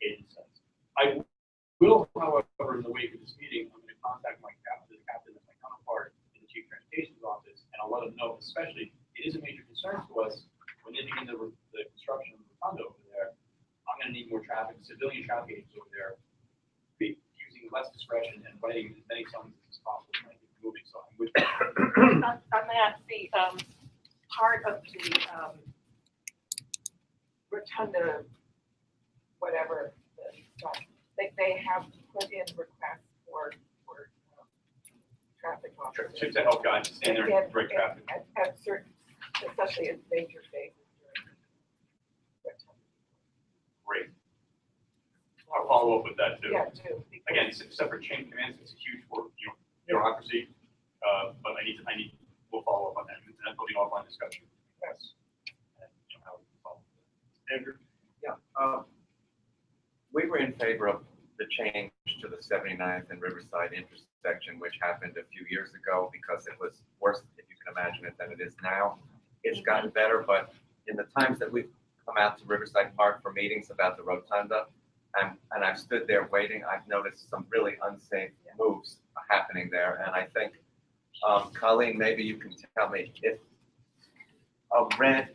D: agent sense. I will, however, in the wake of this meeting, I'm going to contact my captain and my counterpart in the chief transportation's office, and I'll let them know, especially, it is a major concern to us when they begin the construction of the rotunda over there. I'm going to need more traffic, civilian traffic agents over there, using less discretion and writing as many summonses as possible to make it moving. So I'm with you.
C: On that, the part of the rotunda, whatever, they have put in requests for traffic officers.
D: To help guys stand there and break traffic.
C: At certain, especially at major phases.
D: Great. I'll follow up with that too.
C: Yeah, too.
D: Again,
G: it's a separate chain of commands, it's a huge, bureaucracy. But we'll follow up on that, and that'll be offline discussion.
D: Yes.
G: And, how we follow.
D: Andrew?
I: Yeah, we were in favor of the change to the 79th and Riverside intersection, which happened a few years ago because it was worse, if you can imagine it, than it is now. It's gotten better, but in the times that we've come out to Riverside Park for meetings about the rotunda, and I've stood there waiting, I've noticed some really unsafe moves happening there. And I think, Colleen, maybe you can tell me if a red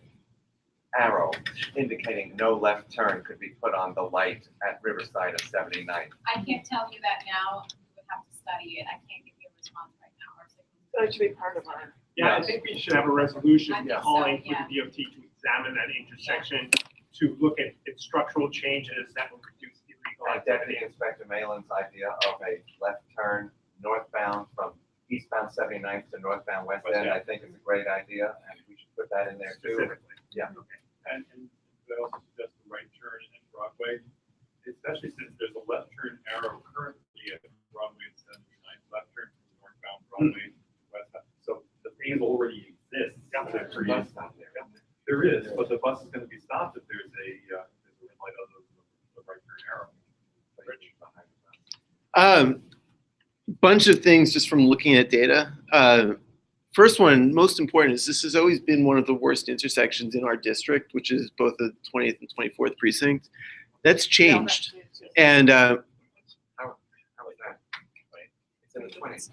I: arrow indicating no left turn could be put on the light at Riverside of 79th.
K: I can't tell you that now, we would have to study it, I can't give you a response right now.
C: That should be part of our.
O: Yeah, I think we should have a resolution
K: I think so,
O: calling for
K: yeah.
O: the DOT to examine that intersection, to look at structural changes that will reduce illegal
I: Deputy
O: activity.
I: Inspector Malin's idea of a left turn northbound from eastbound 79th to northbound West End, I think is a great idea, and we should put that in there too.
O: Specifically.
I: Yeah.
E: And they also suggest the right turn in Broadway, especially since there's a left turn arrow currently at Broadway and 79th, left turn from northbound Broadway to westbound. So the thing already exists. There is, but the bus is going to be stopped if there's a red light other than the right turn arrow.
J: Bunch of things just from looking at data. First one, most important, is this has always been one of the worst intersections in our district, which is both the 20th and 24th precinct. That's changed. And
I: How is that? It's in the 20s.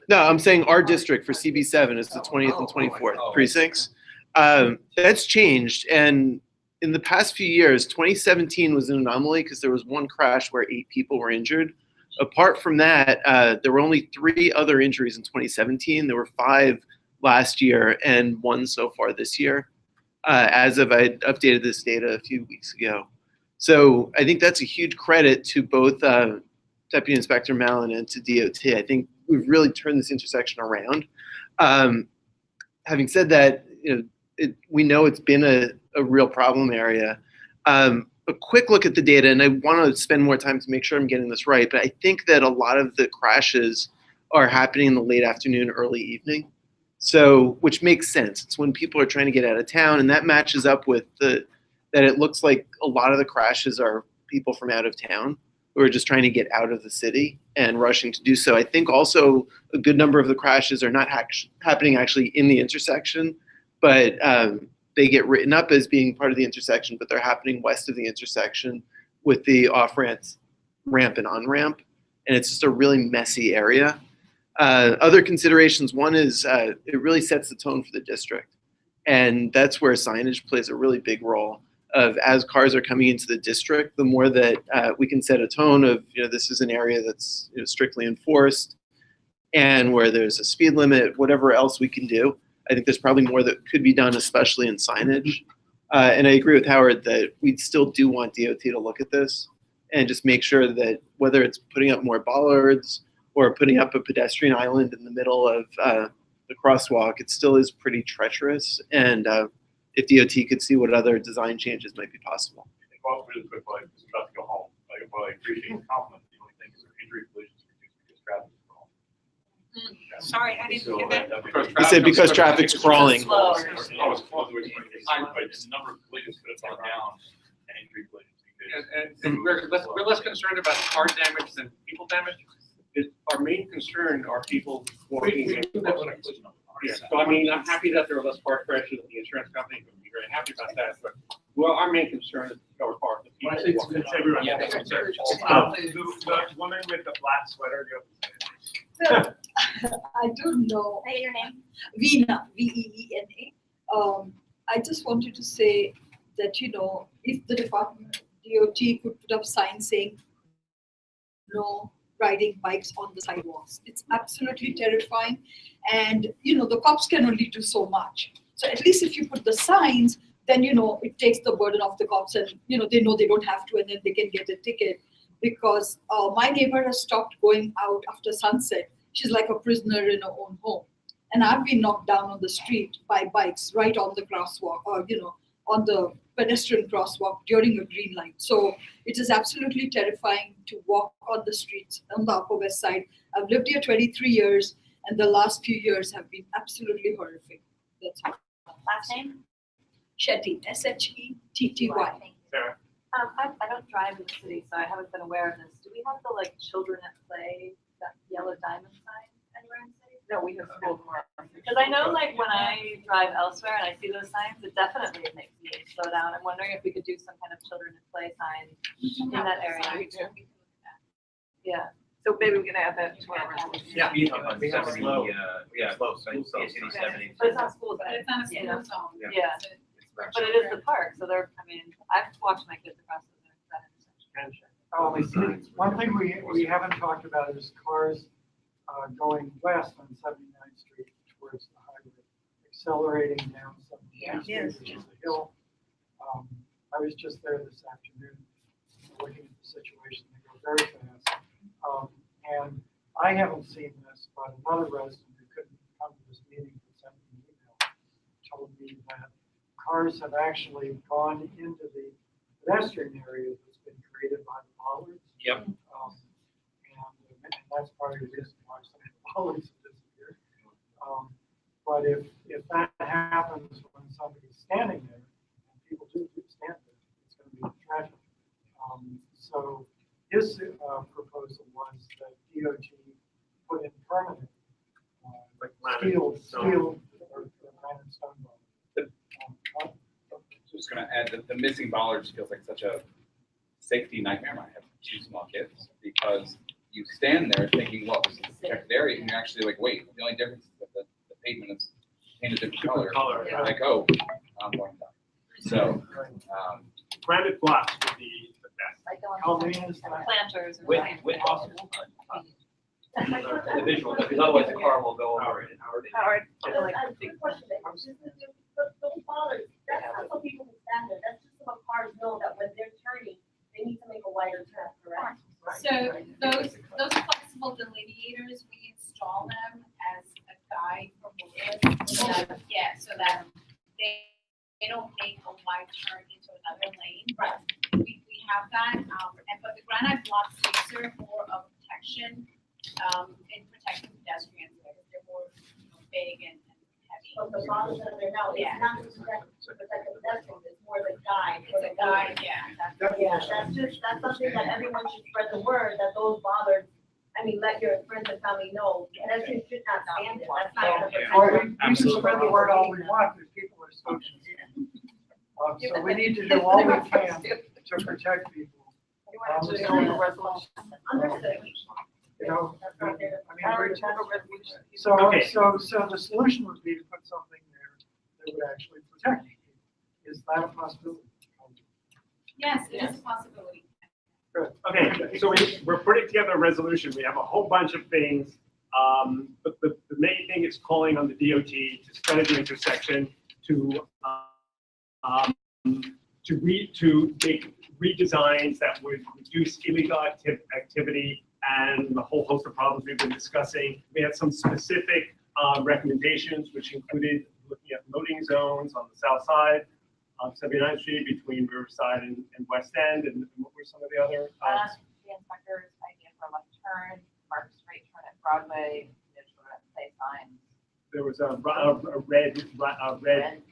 J: no, I'm saying our district for CB7 is the 20th and 24th precincts. That's changed. And in the past few years, 2017 was an anomaly because there was one crash where 8 people were injured. Apart from that, there were only 3 other injuries in 2017. There were 5 last year and 1 so far this year, as of I updated this data a few weeks ago. So I think that's a huge credit to both Deputy Inspector Malin and to DOT. I think we've really turned this intersection around. Having said that, we know it's been a real problem area. A quick look at the data, and I want to spend more time to make sure I'm getting this right, but I think that a lot of the crashes are happening in the late afternoon, early evening. So, which makes sense. It's when people are trying to get out of town, and that matches up with that it looks like a lot of the crashes are people from out of town who are just trying to get out of the city and rushing to do so. I think also a good number of the crashes are not happening actually in the intersection, but they get written up as being part of the intersection, but they're happening west of the intersection with the off-ramp and on-ramp. And it's just a really messy area. Other considerations, one is it really sets the tone for the district. And that's where signage plays a really big role of, as cars are coming into the district, the more that we can set a tone of, this is an area that's strictly enforced and where there's a speed limit, whatever else we can do. I think there's probably more that could be done, especially in signage. And I agree with Howard that we still do want DOT to look at this and just make sure that whether it's putting up more bollards or putting up a pedestrian island in the middle of the crosswalk, it still is pretty treacherous. And if DOT could see what other design changes might be possible.
E: Well, really quick, I'm about to go home. While I appreciate the compliment, the only thing is that injury collisions reduce because traffic is wrong.
F: Sorry, I didn't hear that.
J: He said because traffic's crawling.
G: Oh, it's close. The number of collisions could have gone down and injury collisions.
D: And we're less concerned about car damage than people damage. Our main concern are people walking in. Yeah, so I mean, I'm happy that there are less car crashes, and the insurance company would be very happy about that, but, well, our main concern is our car.
O: Well, I think it's everyone.
D: Yeah.
O: The woman with the black sweater.
M: I don't know.
Q: Say your name.
M: Veena, Veena. I just wanted to say that, if the department, DOT could put up signs saying no riding bikes on the sidewalks. It's absolutely terrifying. And, the cops can only do so much. So at least if you put the signs, then, it takes the burden off the cops and, they know they don't have to, and then they can get a ticket. Because my neighbor has stopped going out after sunset. She's like a prisoner in her own home. And I've been knocked down on the street by bikes right on the crosswalk, or,
B: on the pedestrian crosswalk during a green light. So it is absolutely terrifying to walk on the streets on the Upper West Side. I've lived here 23 years, and the last few years have been absolutely horrific. That's all.
Q: Last name?
B: Shetty, Shetty.
D: Sarah?
H: I don't drive in the city, so I haven't been aware of this. Do we have the like children at play, that yellow diamond sign anywhere in the city?
C: No, we have school tomorrow.
H: Because I know like when I drive elsewhere and I see those signs, it definitely makes me slow down. I'm wondering if we could do some kind of children at play sign in that area. Yeah.
C: So maybe we can add that to our resolution.
P: Yeah,
I: We
P: have
I: slow,
P: yeah,
I: slow, city 70.
H: But it's not school.
K: But it's not a school zone.
H: Yeah. But it is the park, so they're, I mean, I've watched my kids across that intersection.
R: One thing we haven't talked about is cars going west on 79th Street towards the highway, accelerating down 79th Street, which is a hill. I was just there this afternoon looking at the situation. They go very fast. And I haven't seen this, but another resident who couldn't come to this meeting but sent me an email told me that cars have actually gone into the pedestrian area that's been created by the bollards.
P: Yep.
R: And that's part of the reason why some of the bollards have disappeared. But if that happens when somebody's standing there, and people do stand there, it's going to be tragic. So his proposal was that DOT put in permanent steel or granite stone bollards.
W: Just gonna add that the missing bollards feels like such a safety nightmare. I have two small kids because you stand there thinking, well, this is a protected area, and you're actually like, wait, the only difference is that the pavement is painted a different color.
O: Yeah.
W: Like, oh, I'm going to die. So,
O: Granite blocks would be the best.
H: Like the
R: Calvina's
H: planters. Or
P: With possible. The visual, because otherwise the car will go over it.
H: Howard.
U: Quick question, those bollards, that's not so people can stand there, that's just so cars know that when they're turning, they need to make a wider turn, correct?
K: So those flexible delineators, we install them as a guide for motorists. So that, yeah, so that they don't make a wide turn into another lane.
U: Right.
K: We have that, but the granite blocks, they serve more of protection, in protecting pedestrians, because they're more, big and heavy.
U: But the bollards that are there now, it's
K: Yeah.
U: not just to protect the pedestrians, it's more the guide.
K: It's a guide, yeah.
U: Yeah, that's something that everyone should spread the word, that those bollards, I mean, let your friends and family know, pedestrians should not stand there, that's not gonna protect
R: Or
U: them.
R: we can spread the word all we want, but people are still going to stand. So we need to do all we can to protect people.
U: Understood.
R: You know, I mean,
O: Okay.
R: so the solution would be to put something there that would actually protect people. Is that a possibility?
K: Yes, it is a possibility.
R: Good.
O: Okay, so we're putting together a resolution. We have a whole bunch of things. But the main thing is calling on the DOT to study the intersection, to make redesigns that would reduce illegal activity and the whole host of problems we've been discussing. We had some specific recommendations, which included looking at loading zones on the south side of 79th Street between Riverside and West End, and what were some of the other?
H: The inspector's idea for left turn, Mark Street turn at Broadway, play signs.
O: There was a red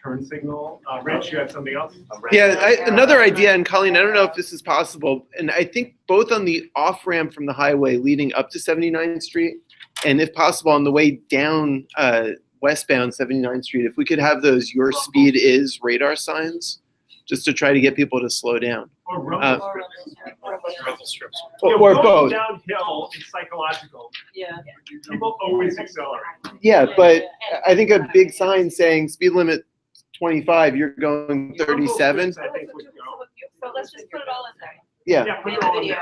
O: turn signal. Rich, you had something else?
J: Yeah, another idea, and Colleen, I don't know if this is possible, and I think both on the off-ramp from the highway leading up to 79th Street, and if possible on the way down westbound 79th Street, if we could have those "Your Speed Is" radar signs, just to try to get people to slow down.
O: Or rumble strips.
J: Or
O: Going
J: both.
O: Downhill is psychological.
H: Yeah.
O: People always accelerate.
J: Yeah, but I think a big sign saying speed limit 25, you're going 37.
O: I think would go.
H: So let's just put it all in there.
J: Yeah.
O: Put it all in there.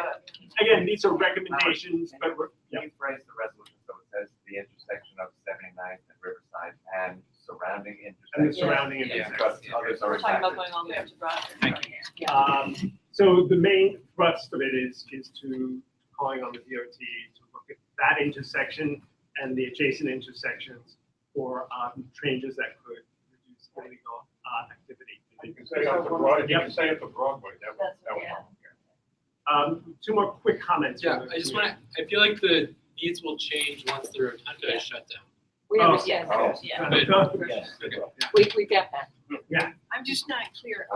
O: Again, these are recommendations, but we're,
I: Can you phrase the resolution so it says the intersection of 79th and Riverside and surrounding intersections?
O: And the surrounding
I: Because
O: intersections.
I: others are
H: We're talking about
I: impacted.
H: going all the way up to Broadway.
O: So the main thrust of it is to calling on the DOT to look at that intersection and the adjacent intersections for changes that could reduce illegal activity.
U: And
D: Say up to Broadway, you have to say up to Broadway, that would help.
O: Two more quick comments.
A: Yeah, I just want to, I feel like the needs will change once the rotunda is shut down.
C: We
O: Oh.
C: understand, yeah. We get that.
O: Yeah.
T: I'm just not clear,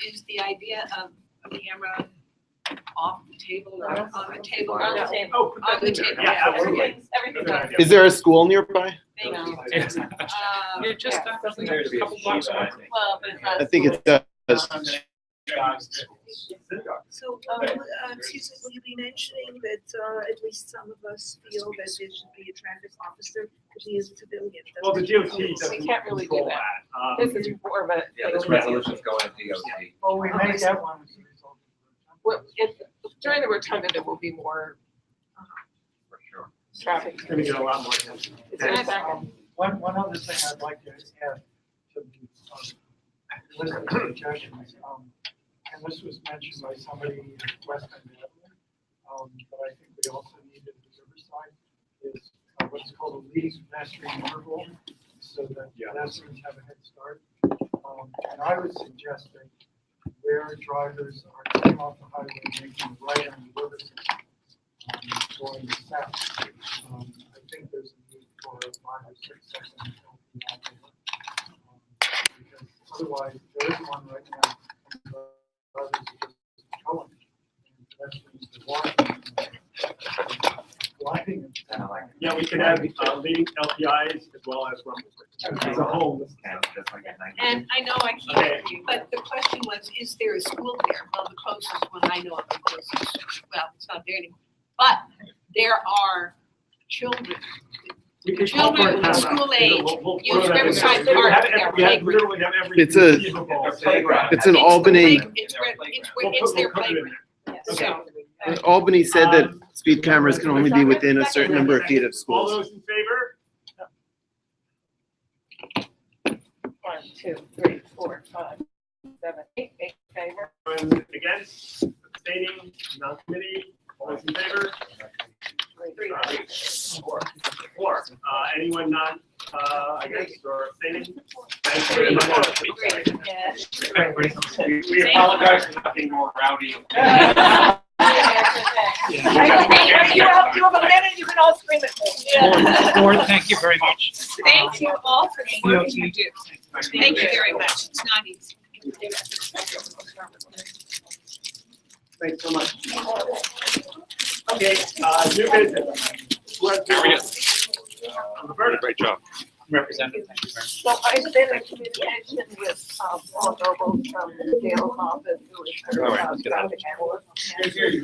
T: is the idea of a camera off the table or on the table?
C: On the table.
O: Oh, put that
T: On the
O: in there.
T: table.
O: Yeah, absolutely.
C: Everything's
O: Good idea.
J: Is there a school nearby?
T: Thank you.
A: You're just a couple blocks away.
C: Well, but it's not.
J: I think it does.
M: So, Susan, will you be mentioning that at least some of us feel that there should be a traffic officer because he is a civilian?
O: Well, the DOT doesn't
C: We can't really do
O: control
C: that.
O: that.
C: This is more of a.
I: Yeah, this resolution's going to DOT.
R: Well, we may get one as a result.
C: Well, during the rotunda, there will be more
I: For sure.
C: traffic.
O: It's gonna get a lot more attention.
C: It's in a second.
R: One other thing I'd like to add to the list of suggestions, and this was mentioned by somebody in West End Avenue, but I think we also need it at the Riverside, is what's called a lead pedestrian interval, so that pedestrians have a head start. And I would suggest that where drivers are coming off the highway, making a right on the Riverside, going south, I think there's a need for a 5 or 6 second because otherwise there is one right now. Drivers are just going, and pedestrians are walking, blinding.
O: Yeah, we could add leading LPIs as well as rumbles as a whole.
T: And I know I can't, but the question was, is there a school there? Well, the closest one I know of, the closest, well, it's not there anymore. But there are children,
O: We could call for
T: children
O: it.
T: of school age,
O: We'll
T: use
O: put it in.
T: Riverside
O: We
T: Park
O: have
T: as their
O: every- we have
T: playground.
O: literally have every
J: It's a-
O: conceivable
I: playground.
J: It's an Albany.
T: It's their playground, so.
J: Albany said that speed cameras can only be within a certain number of feet of
O: All
J: schools.
O: those in favor?
C: 1, 2, 3, 4, 5, 7, 8 in favor.
O: Anyone against, abstaining, non-committee, all those in favor? 4. Anyone not, against or abstaining? Thank you very much.
P: We apologize for not being more rowdy.
C: You have a minute, you can all scream at me.
L: Board, thank you very much.
T: Thank you all for the work you do. Thank you very much, it's not easy.
O: Thanks so much. Okay, new business. Roberta.
P: Great job. Representative, thank you very much.
C: So I've been in communication with, Paul Noble from the Dale's office, who is
P: All right,
C: our
P: let's get out.
C: traffic analyst.
O: Good to hear you.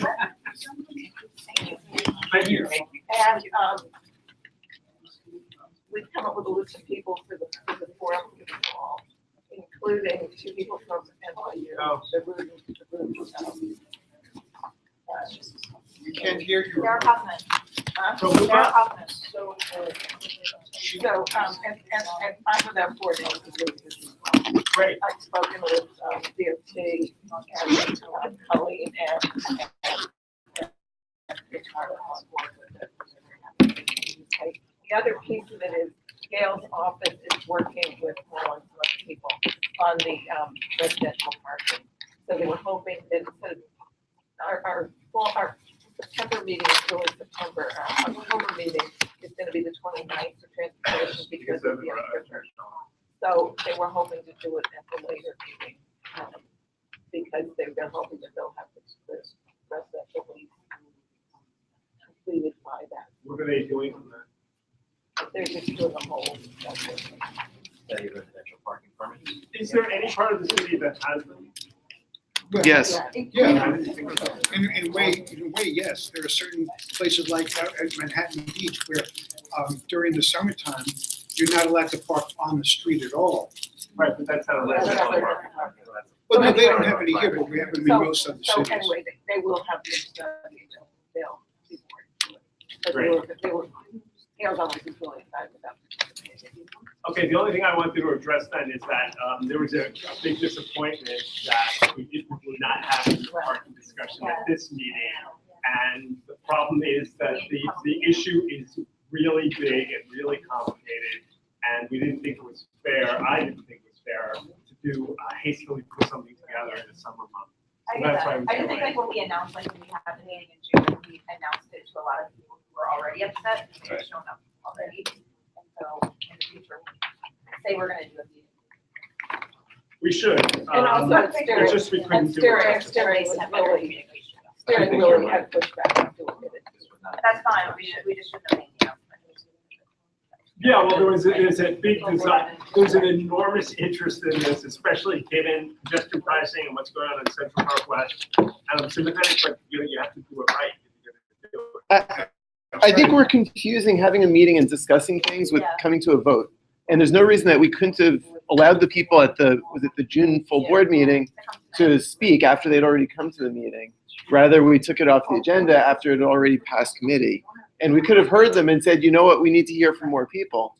C: I'm here. And, we've come up with a list of people for the forum, including 2 people from NYU, the room.
S: We can't hear you.
K: Sarah Huffman.
O: So who
K: Sarah
O: got-
K: Huffman.
C: So, and I'm with that board.
O: Great.
C: I've spoken with, DOT, and Colleen and the other piece of it is Gail's office is working with law enforcement people on the, residential parking. So they were hoping that instead of our September meeting is really September, October meeting is gonna be the 29th for transportation because of the uncertainty. So they were hoping to do it at the later meeting, because they're hoping that they'll have this residential lease completed by that.
O: What are they doing on that?
C: They're just doing a whole.
I: Residential parking permit.
O: Is there any part of the city that has them?
J: Yes.
S: Yeah, in a way, yes. There are certain places like out at Manhattan Beach where during the summertime, you're not allowed to park on the street at all.
O: Right, but that's not a residential park.
S: Well, no, they don't have any here, but we have them in most of the
C: So
S: cities.
C: anyway, they will have this study, they'll be working to it. But
O: Great.
C: they were, Gail's always been really excited about it.
O: Okay, the only thing I wanted to address then is that there was a big disappointment that we did not have a parking discussion at this meeting. And the problem is that the issue is really big and really complicated, and we didn't think it was fair, I didn't think it was fair to to hastily put something together in the summer month.
Q: I
O: So
Q: get
O: that's why
Q: that.
O: I'm
Q: I just think
O: saying-
Q: like when we announced, like when we had the meeting in June, we announced it to a lot of people who were already upset, who had shown up already. And so in the future, say we're gonna do a meeting.
O: We should.
C: And also
O: It's just we couldn't do it.
C: steering was really, steering really had pushback on doing it.
Q: That's fine, we just shouldn't have made the announcement.
O: Yeah, well, there's a big design, there's an enormous interest in this, especially given just through pricing and what's going on in Central Park West. And I'm sympathetic, but you have to do it right. if you're gonna do it.
J: I think we're confusing having a meeting and discussing things with coming to a vote. And there's no reason that we couldn't have allowed the people at the June full board meeting to speak after they'd already come to the meeting. Rather, we took it off the agenda after it had already passed committee. And we could have heard them and said, you know what, we need to hear from more people.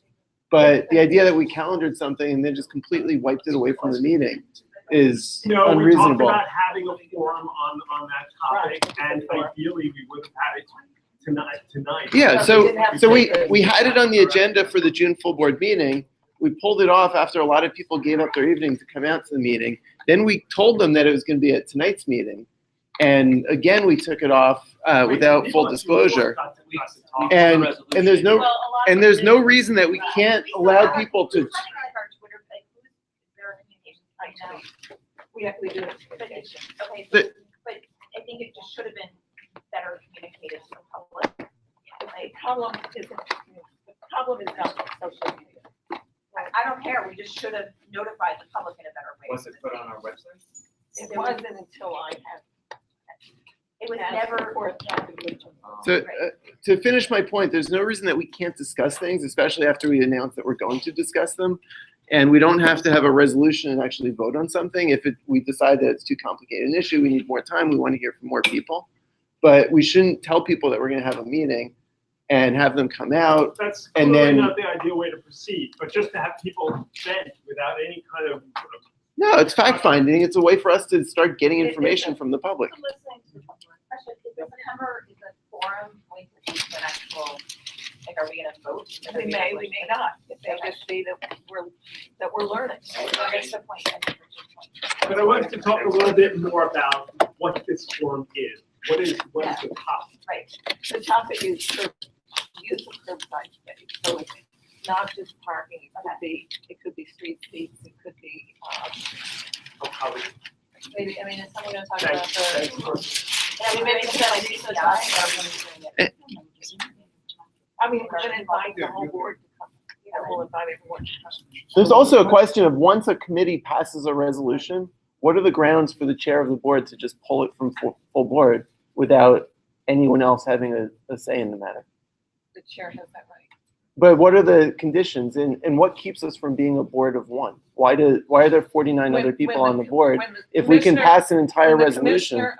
J: But the idea that we calendared something and then just completely wiped it away from the meeting is
O: No, we talked
J: unreasonable.
O: about having a forum on that topic, and ideally, we would have had it tonight.
J: Yeah, so we had it on the agenda for the June full board meeting. We pulled it off after a lot of people gave up their evening to come out to the meeting. Then we told them that it was going to be at tonight's meeting. And again, we took it off without full disclosure. And there's no reason that we can't allow people to.
Q: We have to do it. Okay,
J: The-
Q: but I think it just should have been better communicated to the public.
C: The problem is not social media.
Q: I don't care, we just should have notified the public in a better way.
I: Was it put on our website?
C: It wasn't until I had.
Q: It was
C: asked
Q: never.
C: for it to be
J: So to finish my point, there's no reason that we can't discuss things, especially after we announce that we're going to discuss them. And we don't have to have a resolution and actually vote on something. If we decide that it's too complicated an issue, we need more time, we want to hear from more people. But we shouldn't tell people that we're going to have a meeting and have them come out.
O: That's
J: and
O: clearly
J: then
O: not the ideal way to proceed, but just to have people vent without any kind of.
J: no, it's fact finding. It's a way for us to start getting information from the public.
Q: Listening to the public. Question, is September, is the forum going to be an actual, like, are we gonna vote?
C: We may not. It may just be that we're learning.
Q: That's the point.
O: But I wanted to talk a little bit more about what this forum is. What is the topic?
Q: Right.
C: The topic is use of curbside space. So it's not just parking. It could be street seats. It could be.
Q: Maybe, I mean, is someone gonna talk
O: Thanks.
Q: about the? Yeah, we maybe just like research.
C: I mean, we're gonna invite the whole board to come. Yeah, we'll invite everyone to come.
J: There's also a question of once a committee passes a resolution, what are the grounds for the chair of the board to just pull it from full board without anyone else having a say in the matter?
C: The chair has that right.
J: But what are the conditions and what keeps us from being a board of one? Why are there 49 other people on the board if we can pass an entire resolution?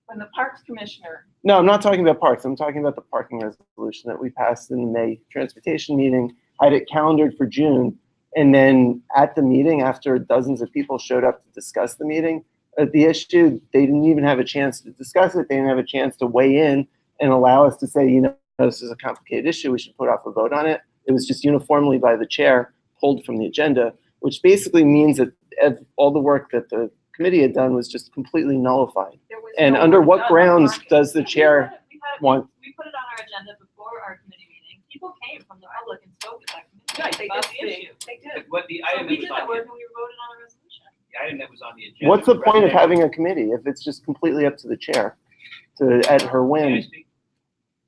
C: When the Parks Commissioner.
J: No, I'm not talking about parks. I'm talking about the parking resolution that we passed in the May transportation meeting. I had it calendared for June. And then at the meeting, after dozens of people showed up to discuss the meeting, the issue, they didn't even have a chance to discuss it. They didn't have a chance to weigh in and allow us to say, you know, this is a complicated issue. We should put off a vote on it. It was just uniformly by the chair pulled from the agenda, which basically means that all the work that the committee had done was just completely nullified. And under what grounds does the chair want?
H: We put it on our agenda before our committee meeting. People came from the public and spoke at that committee.
C: Right, they
H: about
C: did
H: the
C: speak.
H: issue.
C: They did.
P: But the
H: So
P: item
H: we
P: that was
H: did
P: on
H: that work
P: the,
H: and we voted on a resolution.
P: the item that was on the agenda.
J: What's the
P: was
J: point of
P: residential.
J: having a committee if it's just completely up to the chair to, at her
P: May I
J: whim?
P: speak?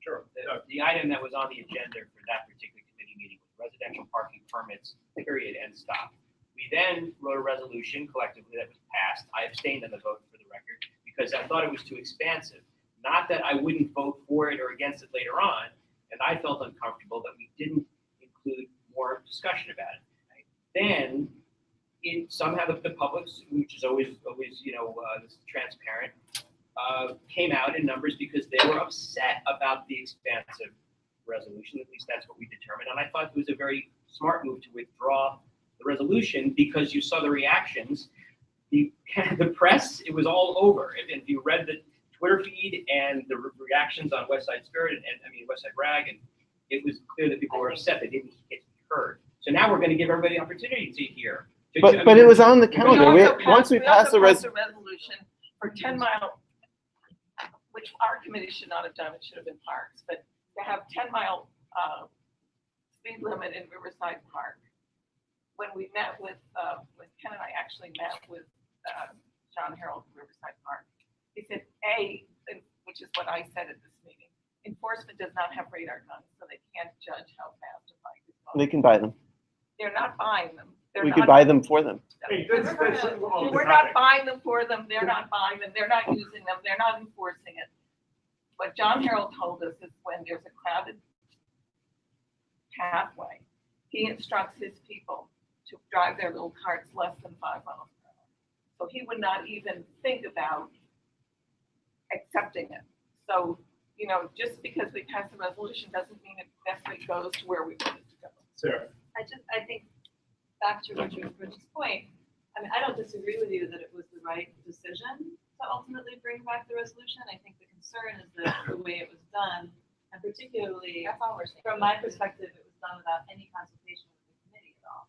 P: Sure. The item that was on the agenda for that particular committee meeting was residential parking permits, period, and stop. We then wrote a resolution collectively that was passed. I abstained on the vote for the record because I thought it was too expansive. Not that I wouldn't vote for it or against it later on, and I felt uncomfortable that we didn't include more discussion about it. Then, somehow the public, which is always transparent, came out in numbers because they were upset about the expansive resolution. At least that's what we determined. And I thought it was a very smart move to withdraw the resolution because you saw the reactions. The press, it was all over. And if you read the Twitter feed and the reactions on West Side Spirit and West Side Rag, and it was clear that people were upset they didn't get heard. So now we're gonna give everybody an opportunity to hear.
J: But it was on the calendar.
C: We also
J: Once we passed the
C: passed a resolution for 10-mile, which our committee should not have done, it should have been parks, but to have 10-mile speed limit in Riverside Park. When we met with, when Ken and I actually met with John Harold in Riverside Park, he said, which is what I said at this meeting, enforcement does not have radar guns, so they can't judge how fast a bike is going.
J: They can buy them.
C: They're not buying them.
J: We could buy them for them.
C: We're not buying them for them, they're not buying them, they're not using them, they're not enforcing it. What John Harold told us is when there's a crowded pathway, he instructs his people to drive their little carts less than 5 miles per hour. So he would not even think about accepting it. So, just because we pass a resolution doesn't mean it necessarily goes to where we want it to go.
O: Sarah.
H: I think back to Richard's point, I don't disagree with you that it was the right decision to ultimately bring back the resolution. I think the concern is that the way it was done, and particularly from my perspective, it was done without any consultation with the committee at all.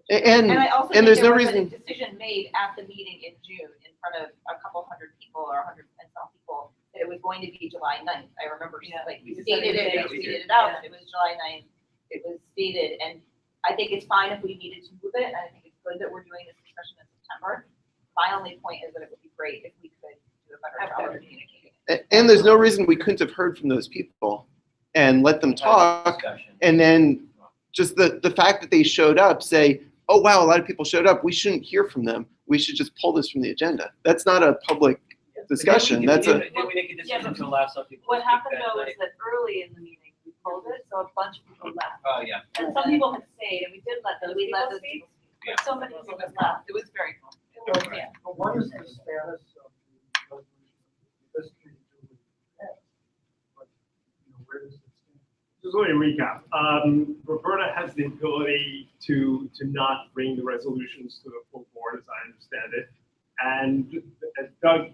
J: And
Q: I also
J: and
Q: think
J: there's
Q: there
J: no
Q: was
J: reason.
Q: a decision made at the meeting in June in front of a couple hundred people or 100 and some people that it was going to be July 9th. I remember we stated it, we tweeted it out, that it was July 9th. It was stated, and I think it's fine if we needed to move it, and I think it's good that we're doing this discussion in September. My only point is that it would be great if we could do a better job of communicating.
J: And there's no reason we couldn't have heard from those people and let them talk. And then just the fact that they showed up, say, oh, wow, a lot of people showed up. We shouldn't hear from them. We should just pull this from the agenda. That's not a public discussion. That's a.
P: Did we make a decision to allow some people?
H: What
P: to speak
H: happened
P: that
H: though
P: night?
H: is that early in the meeting, we pulled it, so a bunch of people left.
P: Oh, yeah.
H: And some people had stayed, and we did let those
Q: We
H: people
Q: let those
H: speak,
P: Yeah.
H: but so many people had left. It was very cool. Yeah.
R: But what is the status of the resolution? This can do with that. But, where does it stand?
O: Just let me recap. Roberta has the ability to not bring the resolutions to the full board, as I understand it. And as Doug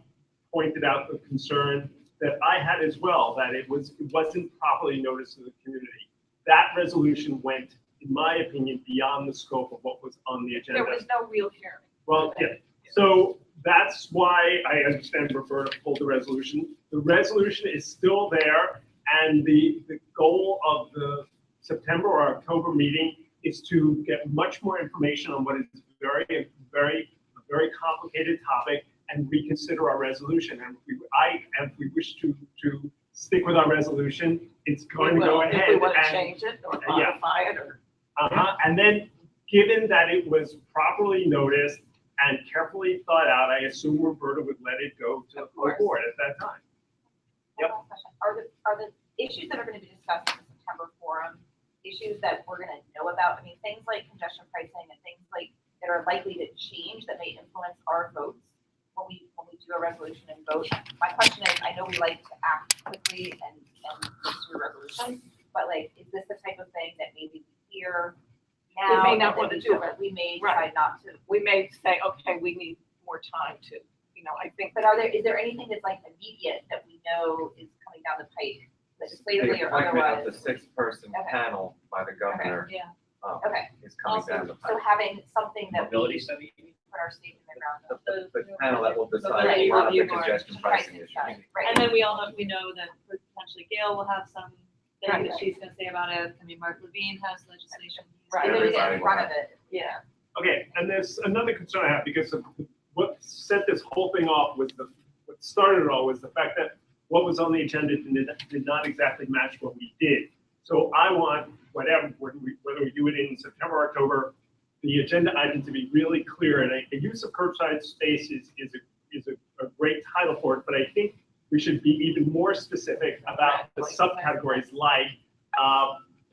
O: pointed out, the concern that I had as well, that it wasn't properly noticed to the community. That resolution went, in my opinion, beyond the scope of what was on the agenda.
C: There was no real hearing.
O: Well, yeah, so that's why I understand Roberta pulled the resolution. The resolution is still there, and the goal of the September or October meeting is to get much more information on what is a very complicated topic and reconsider our resolution. And if we wish to stick with our resolution, it's going to go ahead.
C: If we want to
O: and-
C: change it or
O: yeah.
C: modify it or.
O: And then, given that it was properly noticed and carefully thought out, I assume Roberta would let it go to the full board at that time. Yep.
Q: Are the issues that are going to be discussed in the September forum issues that we're going to know about? I mean, things like congestion pricing and things like that are likely to change that may influence our votes when we do a resolution and vote. My question is, I know we like to act quickly and push through resolutions, but is this the type of thing that maybe we hear now?
C: We may not
Q: and then
C: want to
Q: we
C: do
Q: feel
C: it.
Q: that we may
C: Right.
Q: decide not to.
C: We may say, okay, we need more time to, I think.
Q: But is there anything that's immediate that we know is coming down the pike legislatively
I: The
Q: or
I: appointment
Q: otherwise?
I: of the 6-person
Q: Okay.
I: panel by the governor
H: Yeah.
Q: Okay.
I: is coming down the
Q: So
I: pipe.
Q: having something that
P: Mobility
Q: we
P: study?
Q: put our stake in the ground.
I: The panel that will decide
H: Mobility
I: a lot of the
H: review board.
I: congestion pricing issues.
Q: Right.
H: And then we know that potentially Gail will have some thing that she's gonna say about it. I mean, Mark Levine has legislation.
Q: Right.
H: He's
Q: We're
H: gonna
Q: gonna get
H: say-
Q: in front of it.
H: Yeah.
O: Okay, and there's another concern I have, because what set this whole thing off was what started it all was the fact that what was on the agenda did not exactly match what we did. So I want, whether we do it in September or October, the agenda item to be really clear, and a use of curbside space is a great title for it, but I think we should be even more specific about the subcategories like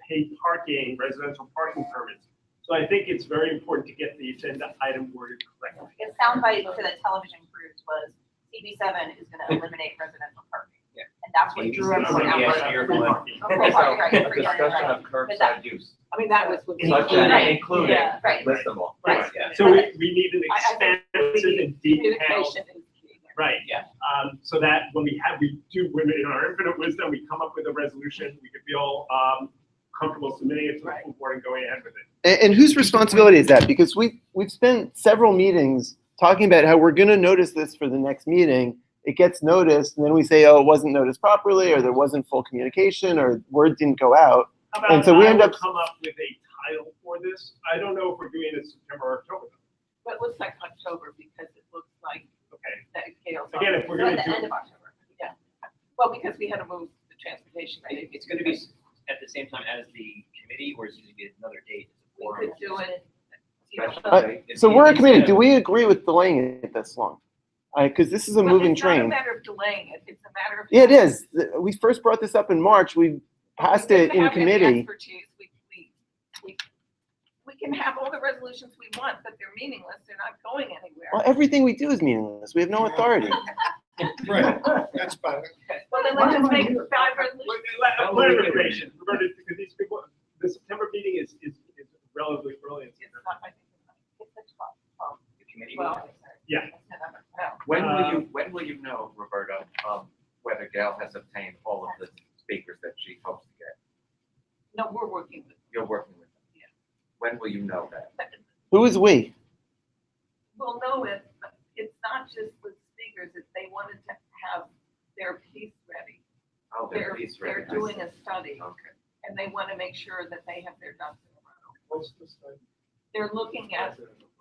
O: paid parking, residential parking permits. So I think it's very important to get the agenda item worded correctly.
Q: The soundbite for the television crews was CB7 is gonna eliminate residential parking.
I: Yeah.
Q: And that's what drew everyone out.
P: Yes, you're going.
Q: Right,
I: A discussion of curbside use,
C: I mean, that was. what we-
I: such
Q: Right.
I: as including,
Q: Yeah, right.
I: list them all.
Q: Right.
I: Yeah.
O: So we need an
C: I think
O: expansive and detailed,
C: Communication is key.
O: right?
P: Yeah.
O: So that when in our infinite wisdom, we come up with a resolution, we could feel comfortable submitting it to the full board and going ahead with it.
J: And whose responsibility is that? Because we've spent several meetings talking about how we're going to notice this for the next meeting. It gets noticed, and then we say, oh, it wasn't noticed properly, or there wasn't full communication, or word didn't go out.
O: How about
J: And so we
O: I
J: end
O: will
J: up.
O: come up with a title for this? I don't know if we're doing it September or October.
C: But it looks like October because it looks like
O: Okay.
C: that Gale's.
O: Again, if we're going to do.
C: end of October. Yeah. Well, because we had to move the transportation.
P: It's gonna be at the same time as the committee, or is it gonna be another date?
C: We could do it.
J: So we're a committee. Do we agree with delaying it this long? Because this is a moving
C: It's not a
J: train.
C: matter of delaying it, it's a matter of.
J: Yeah, it is. We first brought this up in March. We passed it in committee.
C: We can have all the resolutions we want, but they're meaningless, they're not going anywhere.
J: Well, everything we do is meaningless. We have no authority.
S: Right, that's fine.
C: Well, then let's just make 5 resolutions.
O: Clarification, Roberta, because these people, the September meeting is relatively early.
C: It's not, I think, it's the 12th.
P: The committee.
O: Yeah.
I: When will you know, Roberta, whether Gail has obtained all of the speakers that she hopes to get?
C: No, we're working with.
I: You're working with them?
C: Yeah.
I: When will you know that?
J: Who is we?
C: We'll know it, but it's not just the speakers, it's they wanted to have their piece ready.
I: Oh, their piece ready.
C: They're doing a study.
I: Okay.
C: And they want to make sure that they have their ducks in a row.
O: What's the study?
C: They're looking at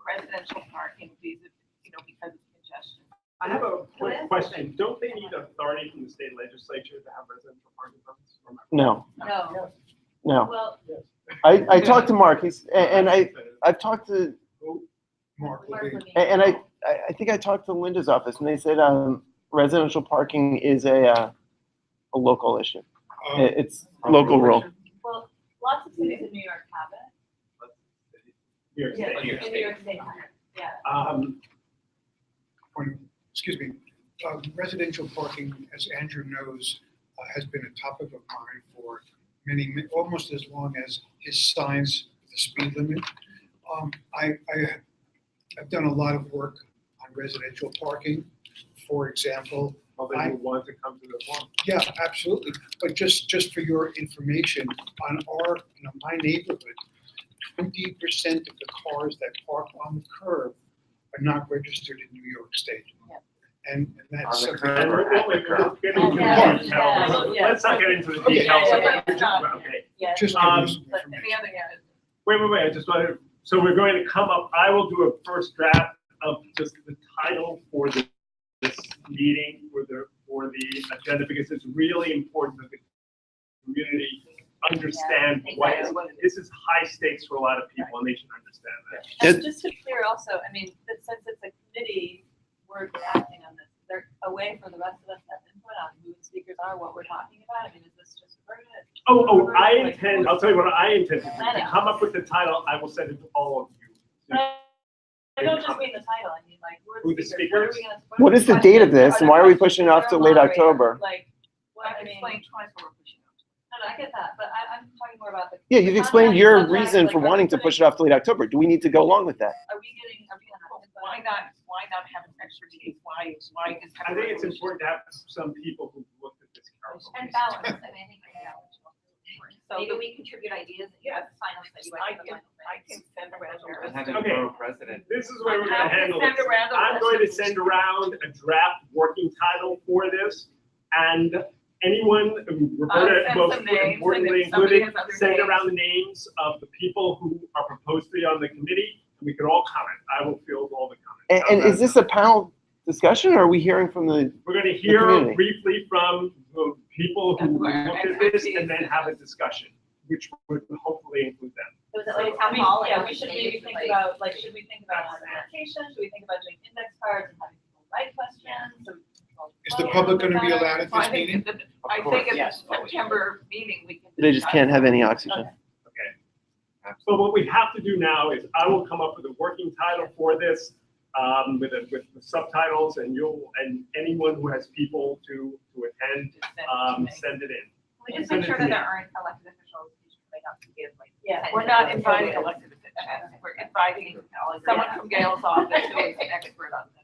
C: residential parking because of congestion.
O: I have a quick question. Don't they need authority from the state legislature to have residential parking permits?
J: No,
C: No.
J: no.
C: Well,
J: I talked to Mark. I've talked to,
S: Mark Levine.
J: and I think I talked to Linda's office, and they said residential parking is a local issue. It's local rule.
H: Well, lots of cities in New York have it.
O: New York State.
H: In New York State, yeah.
S: Excuse me, residential parking, as Andrew knows, has been a topic of mind for almost as long as his signs, the speed limit. I've done a lot of work on residential parking. For example,
O: I want to come to the one.
S: yeah, absolutely. But just for your information, on my neighborhood, 20% of the cars that park on the curb are not registered in New York State. And that's
I: On the
S: something.
I: curb or at the curb?
O: Let's not get into the
S: Okay.
O: details.
C: Yeah.
O: Okay.
S: Just give
O: Um,
S: you some
C: But
S: information.
C: the other guy,
O: Wait. I just wanted, so we're going to come up, I will do a first draft of just the title for this meeting, for the agenda, because it's really important that the community understand this is high stakes for a lot of people, and they should understand that.
H: And just to be clear also, I mean, that since it's a committee, we're acting on this. They're a way for the rest of us to have input on who the speakers are, what we're talking about. I mean, is this just
O: I'll tell you what I intend to do. To come up with the title, I will send it to all of you.
H: I don't just mean the title, I mean like,
O: Who
H: we're
O: the
H: the speakers.
O: speakers?
J: What is the date of this, and why are we pushing it off to late October?
H: Like, what, I mean,
C: explained twice what we're pushing out.
H: no, I get that, but I'm talking more about the.
J: Yeah, you've explained your
H: content,
J: reason
H: like,
J: for wanting to push it off to late October. Do we need to go along with that?
H: Are we gonna have
C: Why not have an expertise? Why just have?
O: I think it's important to have some people who looked at this carefully.
K: And balance, I mean, I think we balance.
C: So
K: Maybe
C: the-
K: we contribute ideas and you have sign us that you
C: I
K: like.
C: can send around.
I: And having a
O: Okay.
I: borough president.
O: This is where we're
C: I'm
O: gonna
C: happy to
O: handle
C: send
O: this.
C: around a
O: I'm going to
C: list.
O: send around a draft working title for this, and anyone, Roberta,
C: send
O: most
C: some names,
O: importantly
C: and if somebody
O: included,
C: has other
O: send
C: names.
O: around the names of the people who are proposed to be on the committee, and we can all comment. I will field all the comments.
J: And is this a panel discussion, or are we hearing from the?
O: We're gonna hear
J: community?
O: briefly from the people who
C: That's
O: looked
C: right.
O: at this, and then have a discussion, which would hopefully include them.
K: So is it like a
H: I
K: town
H: mean,
K: hall?
H: yeah,
K: and
H: we should
K: maybe
H: maybe think
K: like-
H: about, like, should we think about application? Should we think about doing index cards and having people write questions? Or-
S: Is the public gonna be allowed at
C: I
S: this
C: think
S: meeting?
C: at the
P: Yes, always.
C: September meeting, we can.
J: They just
C: discuss.
J: can't have any oxygen.
O: Okay. So what we have to do now is I will come up with a working title for this, with the subtitles, and anyone who has people to attend, send it in.
K: We just make sure that there aren't elected officials who should make up to give like.
H: Yeah,
K: 10
C: We're not
K: minutes.
C: inviting elected officials, we're inviting someone from Gail's office who is an expert on this.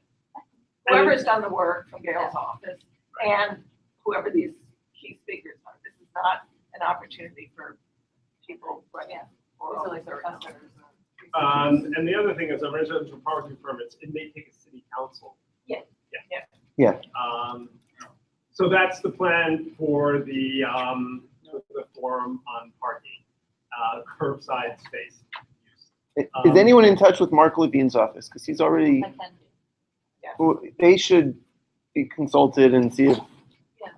C: Whoever's done the work from Gail's office and whoever these key speakers are, this is not an opportunity for people, right?
H: Yeah.
C: Or
H: So
C: only
H: like the
C: certain
H: customers.
C: numbers.
O: And the other thing is on residential parking permits, it may take a city council.
C: Yeah.
O: Yeah.
J: Yeah.
O: So that's the plan for the forum on parking, curbside space.
J: Is anyone in touch with Mark Levine's office? Because he's already,
H: I can do.
J: well, they should be consulted and see if,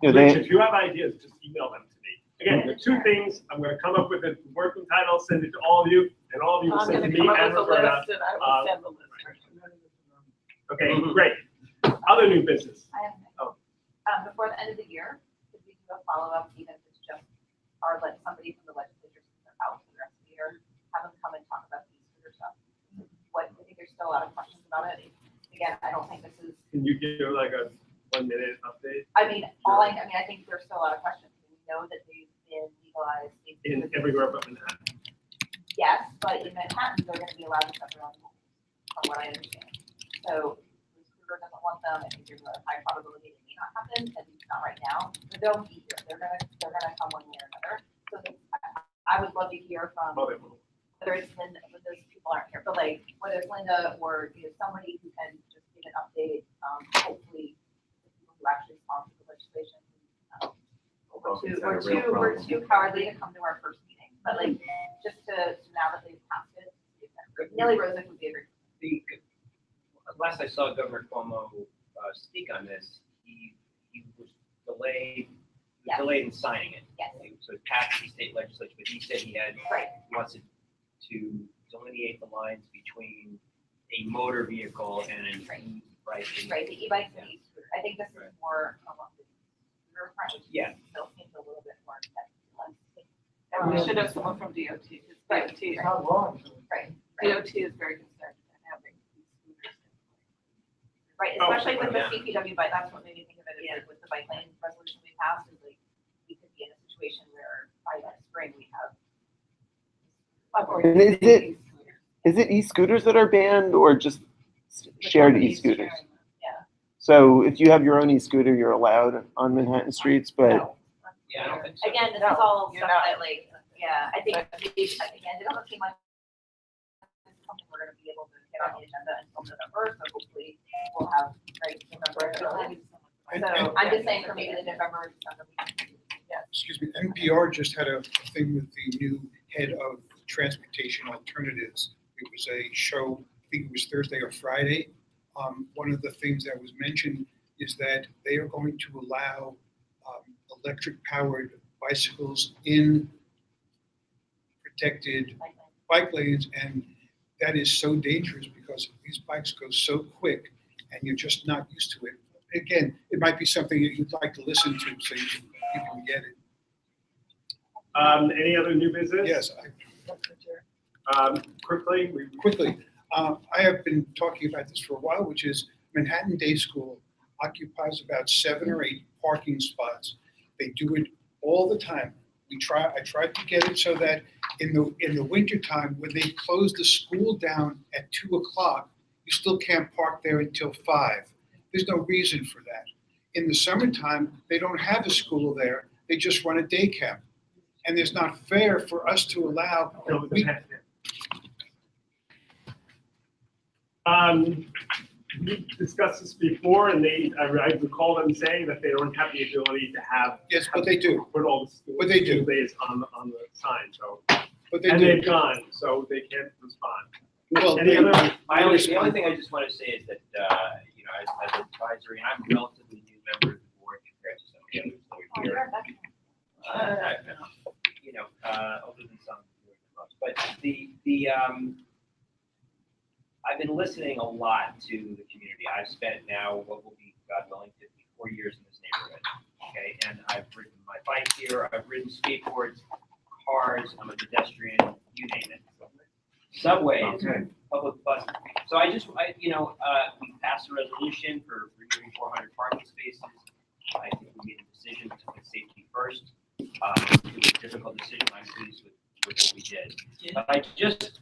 J: you know,
O: Rich,
J: they,
O: if you have ideas, just email them to me. Again, the two things, I'm gonna come up with a working title, send it to all of you, and all of you will
C: I'm
O: send
C: gonna
O: to me
C: come up
O: and
C: with a
O: Roberta.
C: list and I will send the list.
O: Okay, great. Other new business.
Q: I have,
O: Oh.
Q: before the end of the year, could we do a follow-up, even if it's just, or let somebody from the legislature sit out for the rest of the year, have them come and talk about these scooter stuff? What, I think there's still a lot of questions about it. Again, I don't think this is,
O: Can you give like a 1-minute update?
Q: I mean, I think there's still a lot of questions. We know that they've been legalized.
O: In everywhere but Manhattan.
Q: Yes, but in Manhattan, they're gonna be allowed to set their own rules, from what I understand. So, the scooter doesn't want them, I think there's a high probability it may not happen, at least not right now, but they'll be here, they're gonna come one way or another. So I would love to hear from, whether it's Linda, when those people aren't here, but like, whether it's Linda or, somebody who can just give an update, hopefully, the people who actually sponsor the legislation. We're too cowardly to come to our first meeting, but like, just to, now that they've passed it, Nellie Rosick would be a great.
P: Last I saw Governor Cuomo speak on this, he was delayed in signing it.
Q: Yes.
P: So it passed the state legislature, but he said he wanted to delineate the lines between a motor vehicle and an e-bike.
Q: Right, the e-bikes and e-scooter. I think this is more along the scooter front, which still seems a little bit more intense.
C: And we should have someone from DOT, because DOT is
R: Not long.
Q: Right.
C: DOT is very concerned in having these scooters.
Q: Right, especially with the CPW bike, that's what made me think of it, is like with the bike lane resolution we passed, is like, we could be in a situation where by next spring we have.
J: and is it e-scooters that are banned or just shared e-scooters?
Q: Yeah.
J: So if you have your own e-scooter, you're allowed on Manhattan streets, but
P: Yeah, I don't think so.
Q: Again, this is all stuff that like, yeah, I think, again, it doesn't seem like it's something we're gonna be able to get on the agenda until November, so hopefully we'll have, right, November. So I'm just saying for maybe the November, December meeting.
S: Excuse me, NPR just had a thing with the new head of transportation alternatives. It was a show, I think it was Thursday or Friday. One of the things that was mentioned is that they are going to allow electric powered bicycles in protected bike lanes, and that is so dangerous because these bikes go so quick and you're just not used to it. Again, it might be something that you'd like to listen to so you can get it.
O: Any other new business?
S: Yes.
O: Quickly.
S: I have been talking about this for a while, which is Manhattan Day School occupies about 7 or 8 parking spots. They do it all the time. I tried to get it so that in the wintertime, when they close the school down at 2 o'clock, you still can't park there until 5. There's no reason for that. In the summertime, they don't have a school there. They just run a day camp. And it's not fair for us to allow.
O: We discussed this before, and I recall them saying that they don't have the ability to have.
S: Yes, but they do.
O: Put all the school days on the sign, so.
S: But they
O: and
S: do.
O: they've gone, so they can't respond.
S: Well,
O: Any other?
P: The only thing I just want to say is that, as an advisory, I'm a relatively new member of the board compared to some of the others that are here. Other than some, but I've been listening a lot to the community. I've spent now what will be, God willing, 54 years in this neighborhood. Okay, and I've ridden my bike here. I've ridden skateboards, cars. I'm a pedestrian. You name it. Subways, public buses. So we passed a resolution for removing 400 parking spaces. I think we made a decision to put safety first. It was a difficult decision. I'm pleased with what we did. But I just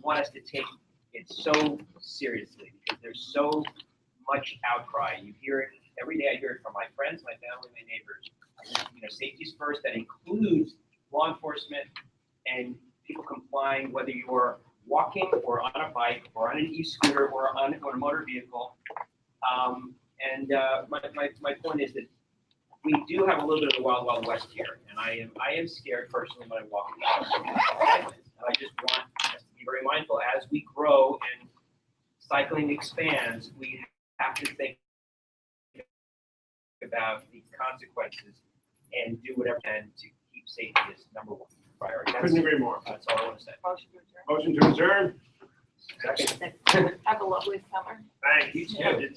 P: want us to take it so seriously because there's so much outcry. You hear it every day. I hear it from my friends, my family, my neighbors. Safety's first. That includes law enforcement and or walking or on a bike or on an e-scooter or on a motor vehicle. My point is that we do have a little bit of the wild, wild west here, and I am scared personally when I walk in the streets. And I just want us to be very mindful as we grow and cycling expands. We have to think about the consequences and do whatever we can to keep safety as number one priority.
O: Couldn't agree more.
P: That's all I want to say.
O: Motion to adjourn.
P: Second.
C: Have a lovely summer.
O: Thanks.
P: You too.